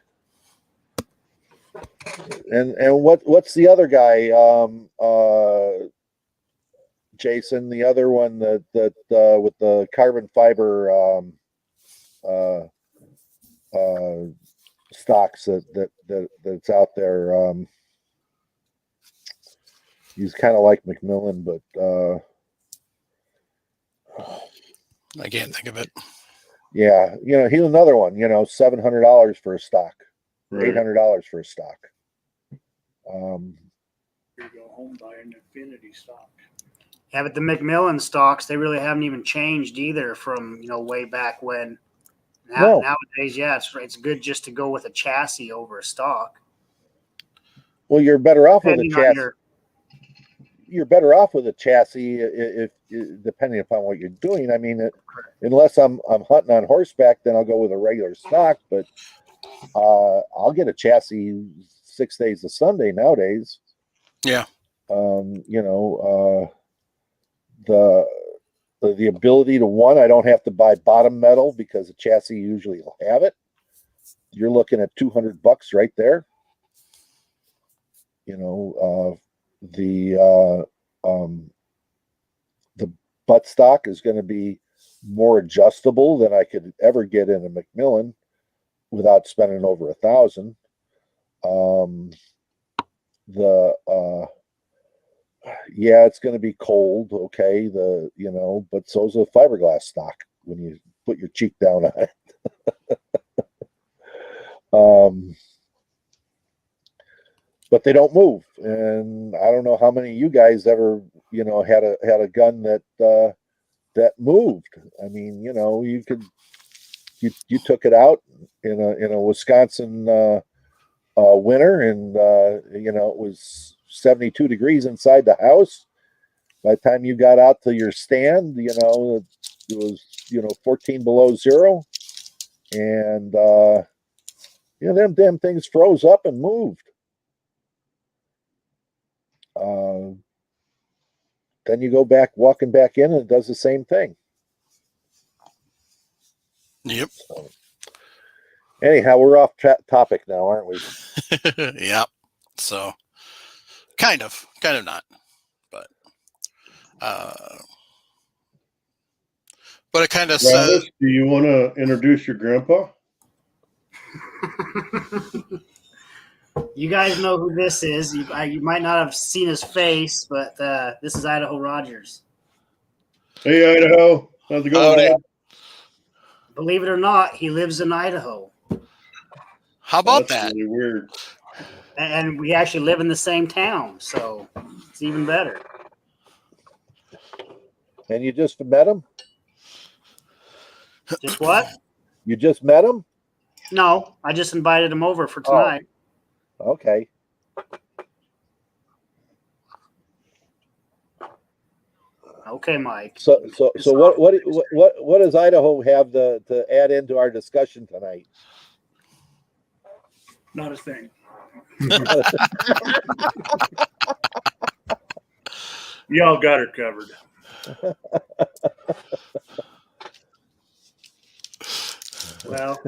And what's the other guy? Jason, the other one that with the carbon fiber stocks that's out there. He's kind of like Macmillan, but I can't think of it. Yeah, he's another one. $700 for a stock, Right. $800 for a stock. You go home buy an Infinity stock. Yeah, but the Macmillan stocks, they really haven't even changed either from way back when. Nowadays, yeah, it's good just to go with a chassis over a stock. Well, you're better off with a chassis. You're better off with a chassis if depending upon what you're doing. I mean, unless I'm hunting on horseback, then I'll go with a regular stock. But I'll get a chassis 6 days a Sunday nowadays. Yeah. The ability to I don't have to buy bottom metal because the chassis usually will have it. You're looking at $200 right there. The buttstock is going to be more adjustable than I could ever get in a Macmillan without spending over $1,000. It's going to be cold, okay. But so's a fiberglass stock when you put your cheek down on it. But they don't move, and I don't know how many of you guys ever, had a gun that moved. I mean, you took it out in a Wisconsin winter, and it was 72 degrees inside the house. By the time you got out to your stand, it was 14 below zero, and them damn things froze up and moved. Then you go walking back in, and it does the same thing. Yep. So, anyhow, we're off topic now, aren't we? Yep. So, kind of not, but it kind of says. Do you want to introduce your grandpa? You guys know who this is. You might not have seen his face, but this is Idaho Rogers. Hey, Idaho. How's it going, bud? Believe it or not, he lives in Idaho. How about that? Really weird. And we actually live in the same town, so it's even better. And you just met him? Just what? You just met him? No, I just invited him over for tonight. Okay. Okay, Mike. So what does Idaho have to add into our discussion tonight? Not a thing. Y'all got her covered. Well,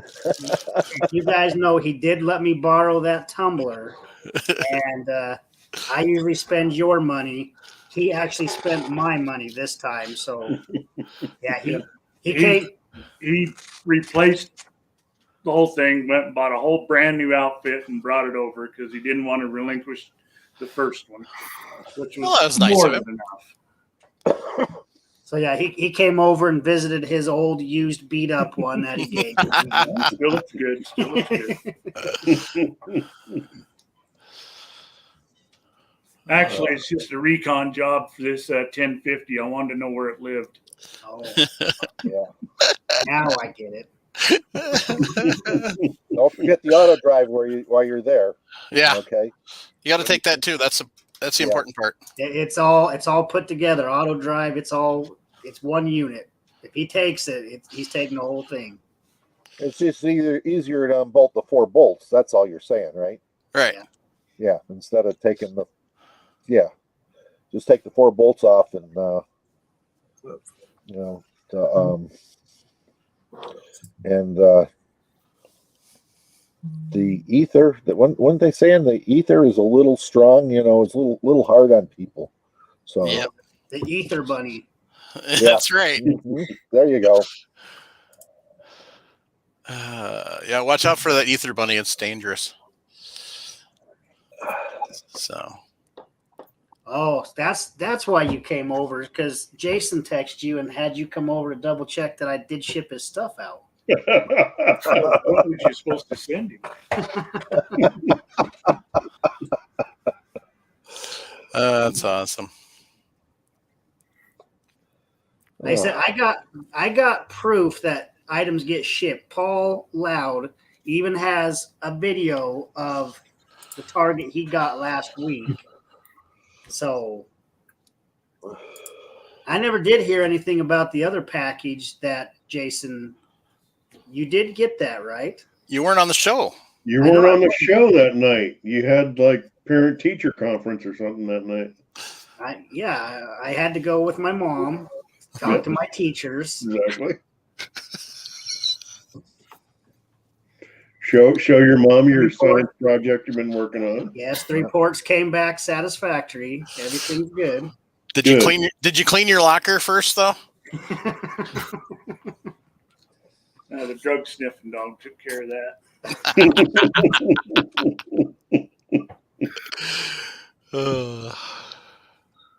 you guys know he did let me borrow that tumbler, and I usually spend your money. He actually spent my money this time, so yeah, he replaced the whole thing, went and bought a whole brand new outfit and brought it over because he didn't want to relinquish the first one, which was, that was nice more of him. than enough. So yeah, he came over and visited his old used beat up one that he gave me. Still looks good. Still looks good. Actually, it's just a recon job for this 1050. I wanted to know where it lived. Oh, Yeah. now I get it. Don't forget the auto drive while you're there. Yeah. Okay. You got to take that too. That's the important part. It's all put together. Auto drive. It's one unit. If he takes it, he's taking the whole thing. It's just easier to unbolt the 4 bolts. That's all you're saying, right? Right. Yeah. Instead of taking just take the 4 bolts off and the ether that weren't they saying the ether is a little strong, it's a little hard on people. So Yep. The ether bunny. That's right. Mm-hmm. There you go. Yeah, watch out for that ether bunny. It's dangerous. So. Oh, that's why you came over, because Jason texted you and had you come over to double check that I did ship his stuff out. What was you supposed to send him? That's awesome. They said I got proof that items get shipped. Paul Loud even has a video of the target he got last week. So I never did hear anything about the other package that Jason. You did get that, right? You weren't on the show. You weren't on the show that night. You had like parent teacher conference or something that night. I had to go with my mom, talk to my teachers. Exactly. Show your mom your science project you've been working on. Yes, the reports came back satisfactory. Everything's good. Did you clean your locker first though? The drug sniffing dog took care of that.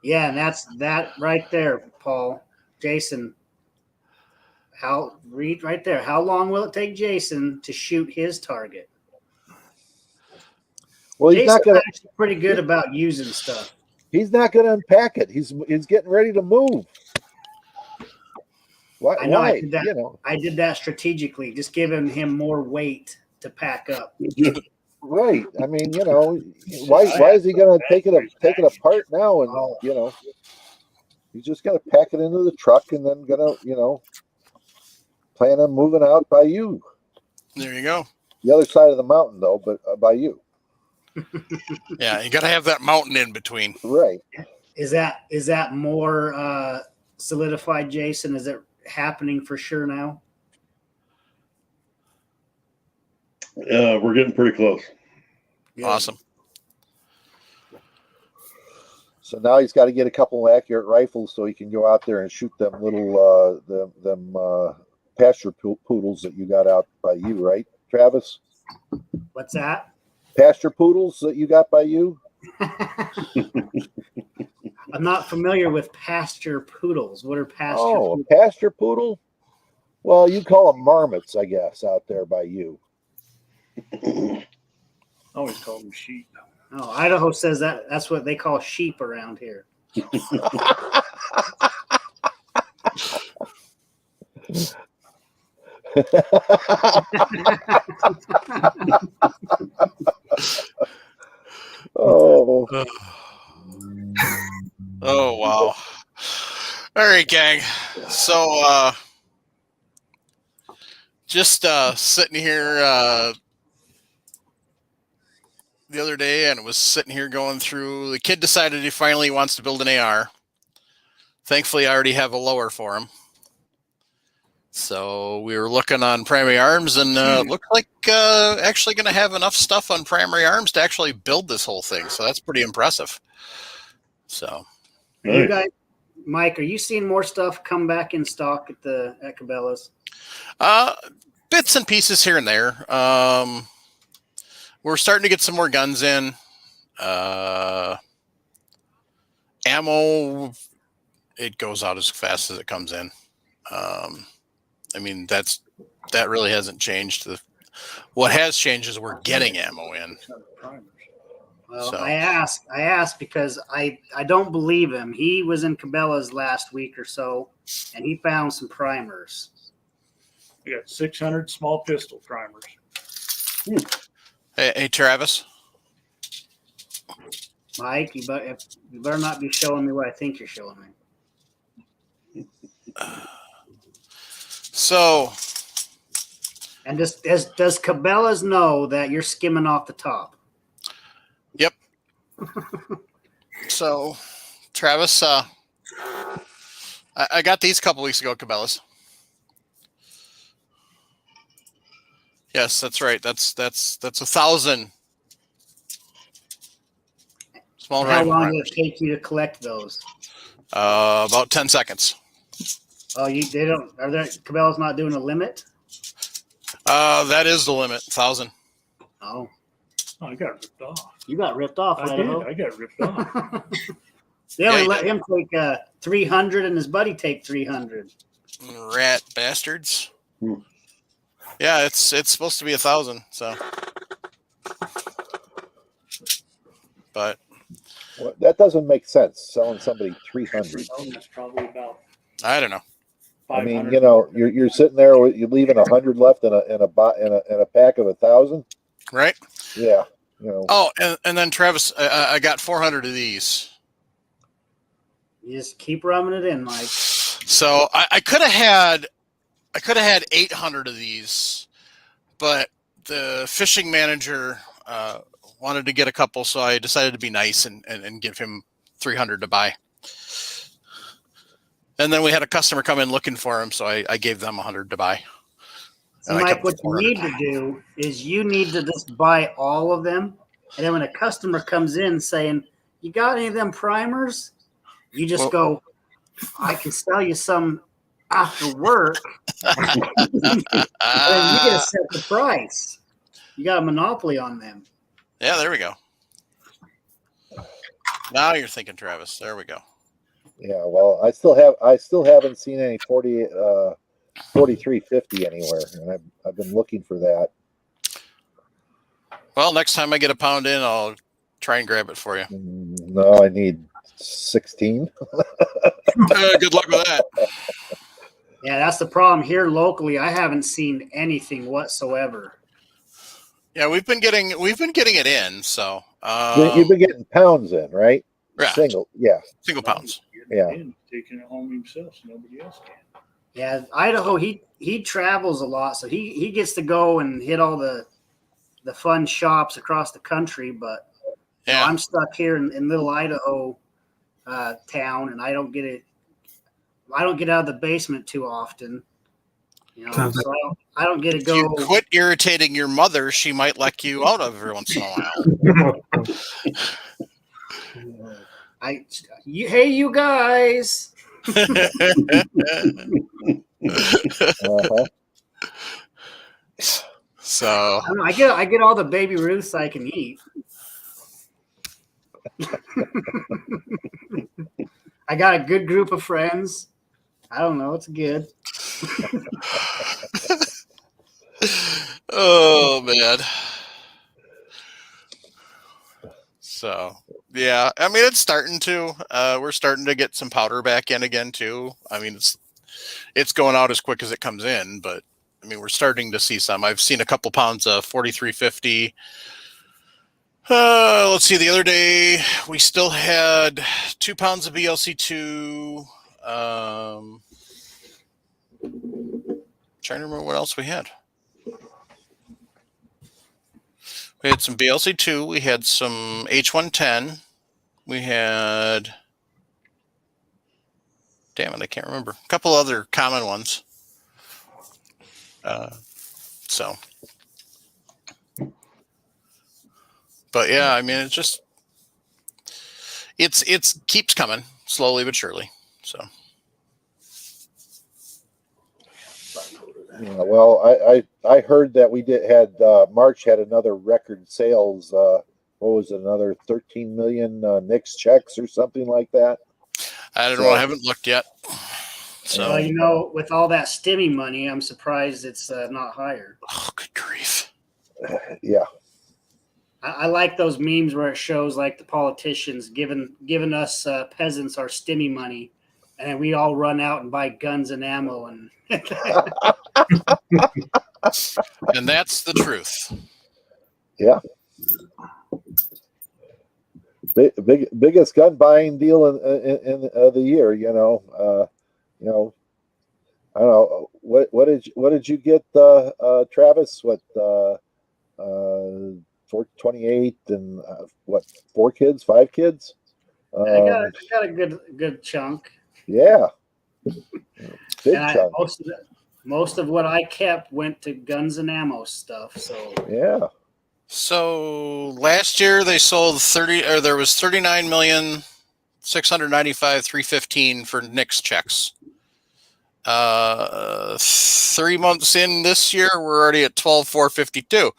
Yeah, and that's that right there, Paul. Jason, read right there. How long will it take Jason to shoot his target? Well, he's not gonna. Actually pretty good about using stuff. He's not going to unpack it. He's getting ready to move. Why? I did that. I did that strategically, just giving him more weight to pack up. Right. I mean, why is he going to take it apart now? And he's just going to pack it into the truck and then going to plan on moving out by you. There you go. The other side of the mountain, though, but by you. Yeah, you got to have that mountain in between. Right. Is that more solidified, Jason? Is it happening for sure now? We're getting pretty close. Good. Awesome. So now he's got to get a couple of accurate rifles so he can go out there and shoot them little pasture poodles that you got out by you, right, Travis? What's that? Pasture poodles that you got by you? I'm not familiar with pasture poodles. What are pasture poodles? A pasture poodle? Well, you call them marmots, I guess, out there by you. always called them sheep. Oh, Idaho says that's what they call sheep around here. Oh, Oh wow. All right, gang. So just sitting here the other day and was sitting here going through. The kid decided he finally wants to build an AR. Thankfully, I already have a lower for him. So we were looking on Primary Arms, and it looked like actually going to have enough stuff on Primary Arms to actually build this whole thing. So that's pretty impressive. So, You guys, Mike, are you seeing more stuff come back in stock at Cabela's? bits and pieces here and there. We're starting to get some more guns in. Ammo, it goes out as fast as it comes in. I mean, that really hasn't changed. What has changed is we're getting ammo in. Well, So. I asked because I don't believe him. He was in Cabela's last week or so, and he found some primers. We got 600 small pistol primers. Hey, Travis. Mike, you better not be showing me what I think you're showing me. So. And does Cabela's know that you're skimming off the top? Yep. So, Travis, I got these a couple weeks ago, Cabela's. Yes, that's right. That's 1,000 small. How long did it take you to collect those? About 10 seconds. Oh, they don't. Are there Cabela's not doing a limit? That is the limit, 1,000. Oh, I got ripped off. You got ripped off. I got ripped off. They only let him take 300 and his buddy take 300. Rat bastards. Yeah, it's supposed to be 1,000. So, but well, that doesn't make sense. Selling somebody 300. That's probably about. I don't know. I mean, you're sitting there, you're leaving 100 left in a pack of 1,000, right? Yeah, Oh, and then Travis, I got 400 of these. You just keep rubbing it in, Mike. So I could have had 800 of these, but the fishing manager wanted to get a couple, so I decided to be nice and give him 300 to buy. And then we had a customer come in looking for him, so I gave them 100 to buy. So, Mike, what you need to do is you need to just buy all of them. And then when a customer comes in saying, you got any of them primers? You just go, I can sell you some after work. And then you get to set the price. You got a monopoly on them. Yeah, there we go. Now you're thinking, Travis. There we go. Yeah, well, I still haven't seen any 4350 anywhere, and I've been looking for that. Well, next time I get a pound in, I'll try and grab it for you. No, I need 16. Good luck with that. Yeah, that's the problem here locally. I haven't seen anything whatsoever. Yeah, we've been getting it in. So you've been getting pounds in, right? Yeah. Single pounds. Yeah. Taking it home himself, so nobody else can. Yeah, Idaho, he travels a lot, so he gets to go and hit all the fun shops across the country. But yeah, I'm stuck here in little Idaho town, and I don't get it. I don't get out of the basement too often. So I don't get to go. If you quit irritating your mother, she might let you out every once in a while. Hey, you guys. So I get all the Baby Ruths I can eat. I got a good group of friends. I don't know. It's good. Oh man. So yeah, I mean it's starting to. We're starting to get some powder back in again too. I mean it's going out as quick as it comes in, but I mean we're starting to see some. I've seen a couple pounds of 4350. Let's see. The other day we still had 2 pounds of BLC2. Trying to remember what else we had. We had some BLC2. We had some H110. We had, damn it, I can't remember. A couple other common ones. So, but yeah, I mean, it's keeps coming slowly but surely. So. Yeah, well, I heard that we had March had another record sales. What was it, another 13 million Nix checks or something like that? I don't know. I haven't looked yet. So well, with all that stimmy money, I'm surprised it's not higher. Oh, good grief! Yeah, I like those memes where it shows like the politicians giving us peasants our stimmy money, and we all run out and buy guns and ammo and. And that's the truth. Yeah. Biggest gun buying deal in the year. You know. I don't know what did you get, Travis? What 428 and what 4 kids, 5 kids? I got a good chunk. Yeah. Big and chunk. Most of what I kept went to guns and ammo stuff. So yeah. So last year they sold there was 39,695,315 for Nix checks. 3 months in this year, we're already at 12,452.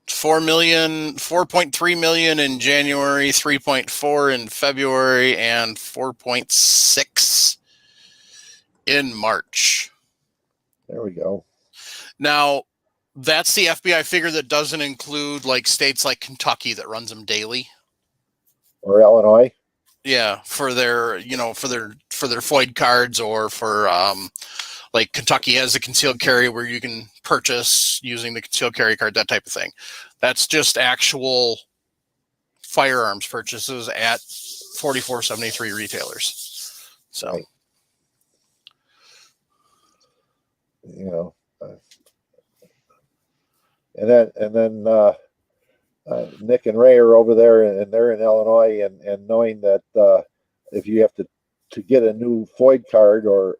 4.3 million in January, 3.4 in February, and 4.6 in March. There we go. Now, that's the FBI figure that doesn't include like states like Kentucky that runs them daily. Or Illinois. Yeah, for their FOID cards, or for like Kentucky has a concealed carry where you can purchase using the concealed carry card, that type of thing. That's just actual firearms purchases at 4473 retailers. So, right. You know, and then Nick and Ray are over there, and they're in Illinois, and knowing that if you have to get a new FOID card or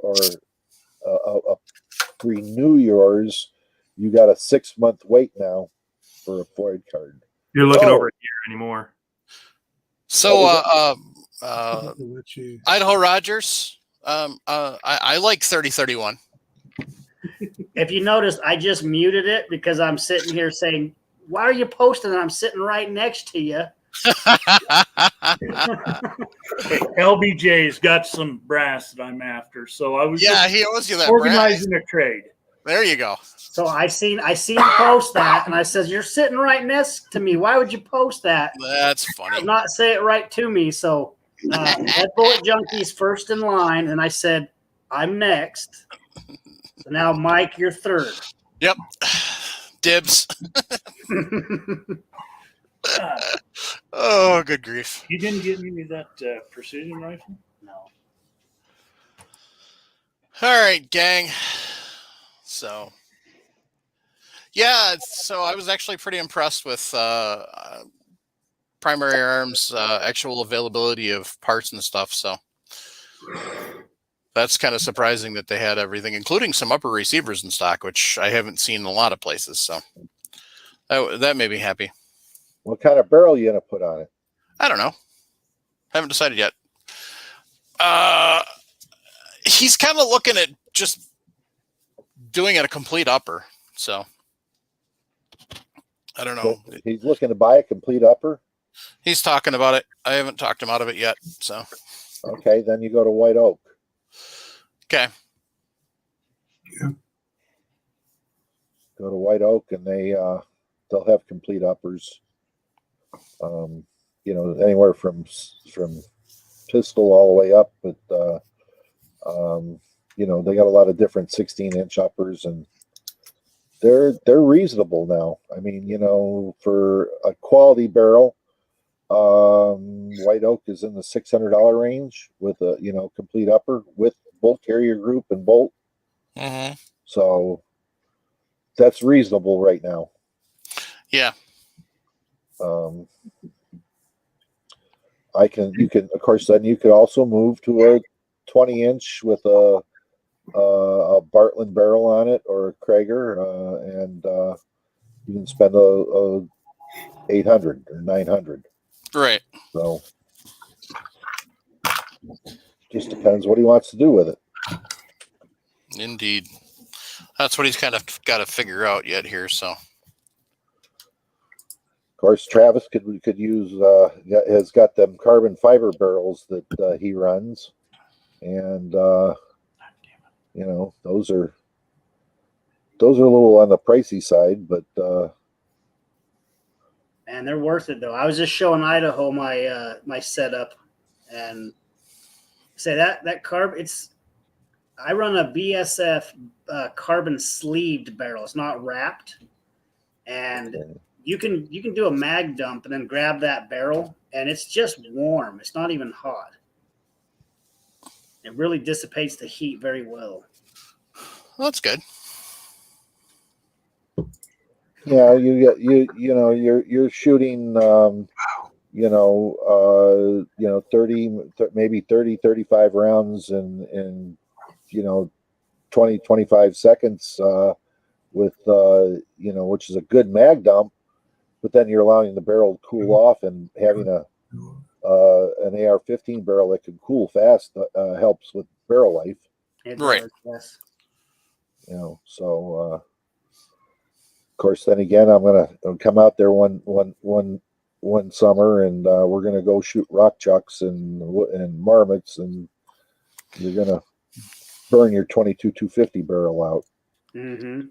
renew yours, you got a 6-month wait now for a FOID card. You're looking over a year anymore. So, Idaho Rogers, I like 3031. If you notice, I just muted it because I'm sitting here saying, "Why are you posting?" And I'm sitting right next to you. LBJ's got some brass that I'm after, so I was he owes you that organizing a trade. There you go. So I seen you post that, and I says, "You're sitting right next to me. Why would you post that?" That's funny. Not say it right to me. So Red Bullet Junkie's first in line, and I said, "I'm next." So now, Mike, you're third. Yep. Dibs. Oh, good grief. You didn't get me that precision rifle? No. All right, gang. So, yeah, so I was actually pretty impressed with Primary Arms' actual availability of parts and stuff. So that's kind of surprising that they had everything, including some upper receivers in stock, which I haven't seen in a lot of places. So that made me happy. What kind of barrel you gonna put on it? I don't know. Haven't decided yet. He's kind of looking at just doing it a complete upper. So I don't know. So he's looking to buy a complete upper? He's talking about it. I haven't talked him out of it yet. So okay, then you go to White Oak. Okay. Yeah. Go to White Oak, and they'll have complete uppers. Anywhere from pistol all the way up, but they got a lot of different 16-inch uppers, and they're reasonable now. I mean, for a quality barrel, White Oak is in the $600 range with a complete upper with bolt carrier group and bolt. Mm-hmm. So that's reasonable right now. Yeah. You can, of course, then you could also move to a 20-inch with a Bartland barrel on it or a Krager, and you can spend a 800 or 900. Right. So just depends what he wants to do with it. Indeed. That's what he's kind of got to figure out yet here. So, of course, Travis could use has got them carbon fiber barrels that he runs, and those are a little on the pricey side, but man, they're worth it though. I was just showing Idaho my setup, and say that carb. I run a BSF carbon sleeved barrel. It's not wrapped, and you can do a mag dump and then grab that barrel, and it's just warm. It's not even hot. It really dissipates the heat very well. That's good. Yeah, you're shooting 35 rounds in 20 25 seconds with which is a good mag dump, but then you're allowing the barrel to cool off, and having an AR-15 barrel that can cool fast helps with barrel life. Right. Yes. So of course, then again, I'm gonna come out there one summer, and we're gonna go shoot rock chucks and marmots, and you're gonna burn your 22-250 barrel out. Mm-hmm.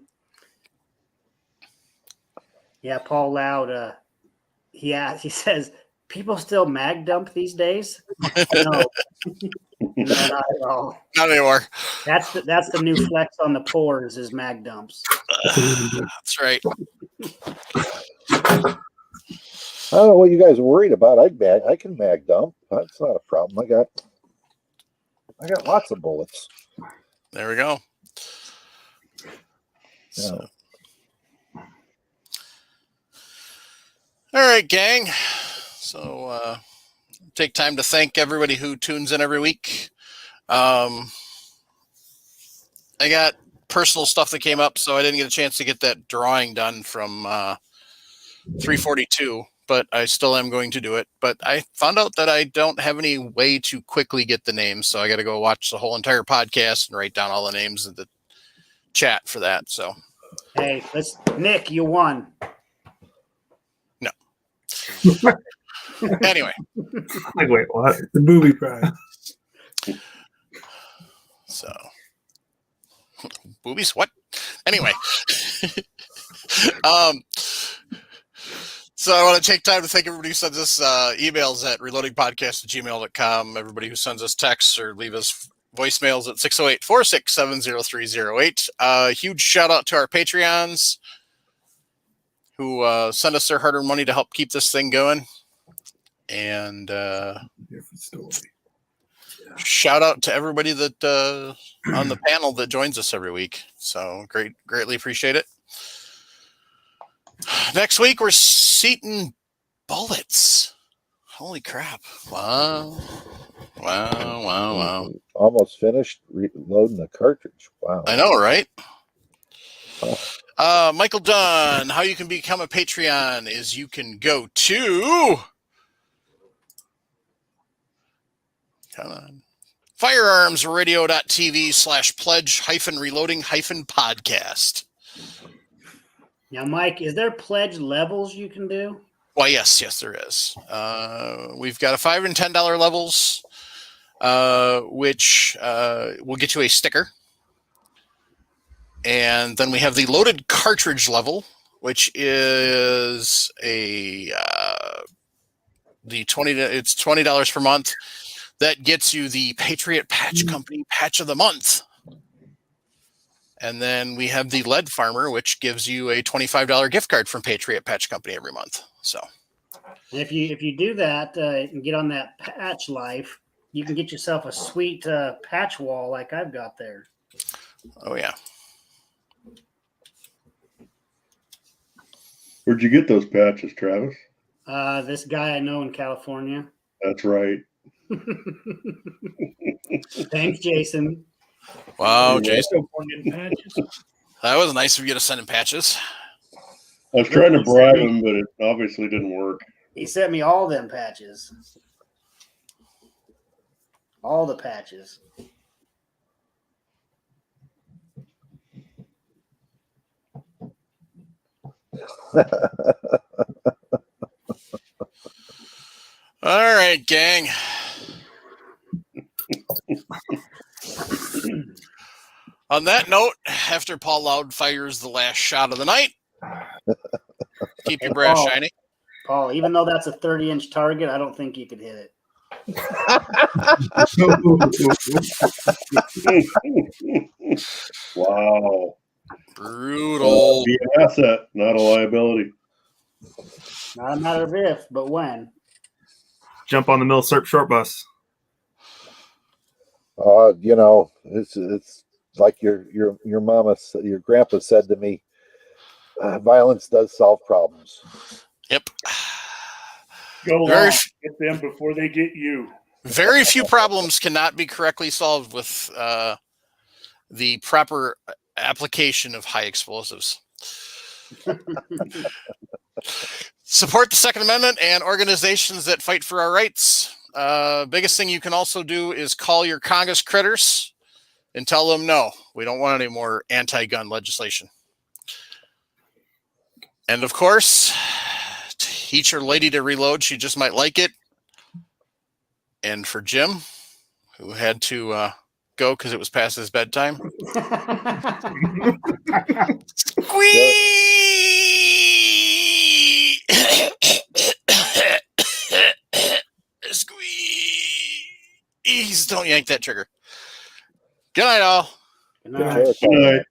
Yeah, Paul Loud. He says, people still mag dump these days? No, not at all. Not anymore. That's the new flex on the pores is mag dumps. That's right. I don't know what you guys are worried about. I can mag dump. That's not a problem. I got lots of bullets. There we go. Yeah. So. All right, gang. So take time to thank everybody who tunes in every week. I got personal stuff that came up, so I didn't get a chance to get that drawing done from 342, but I still am going to do it. But I found out that I don't have any way to quickly get the names, so I got to go watch the whole entire podcast and write down all the names in the chat for that. So, hey, Nick, you won. No. Anyway, like, wait, what? The booby prize. So, boobies? What? Anyway, so I want to take time to thank everybody who sends us emails at reloadingpodcast@gmail.com. Everybody who sends us texts or leave us voicemails at 608-467-0308. Huge shout out to our Patreons who send us their hard-earned money to help keep this thing going. And different story. Shout out to everybody that on the panel that joins us every week. So greatly appreciate it. Next week we're seating bullets. Holy crap! Wow! Almost finished loading the cartridge. Wow! I know, right? Michael Dunn, how you can become a Patreon is you can go to firearmsradio.tv/pledge-reloading-podcast. Now, Mike, is there pledge levels you can do? Why, yes, there is. We've got a $5 and $10 levels, which will get you a sticker. And then we have the loaded cartridge level, which is it's $20 per month. That gets you the Patriot Patch Company Patch of the Month. And then we have the Lead Farmer, which gives you a $25 gift card from Patriot Patch Company every month. So, and if you do that and get on that patch life, you can get yourself a sweet patch wall like I've got there. oh yeah. Where'd you get those patches, Travis? This guy I know in California. That's right. Thanks, Jason. Wow, Jason. Patches. That was nice of you to send him patches. I was trying to bribe him, but it obviously didn't work. He sent me all them patches. All the patches. All right, gang. On that note, after Paul Loud fires the last shot of the night, keep your brass shiny. Paul, even though that's a 30-inch target, I don't think you could hit it. Wow. Brutal. Be an asset, not a liability. Not a matter of if, but when. Jump on the Mill Serp short bus. You know, it's like your grandpa said to me, violence does solve problems. Yep. Go on, get them before they get you. Very few problems cannot be correctly solved with the proper application of high explosives. Support the Second Amendment and organizations that fight for our rights. Biggest thing you can also do is call your Congress critters and tell them, no, we don't want any more anti-gun legislation. And of course, teach your lady to reload. She just might like it. And for Jim, who had to go because it was past his bedtime. Squeeze! Squeeze! Don't yank that trigger. Good night, all. Good night. Good night.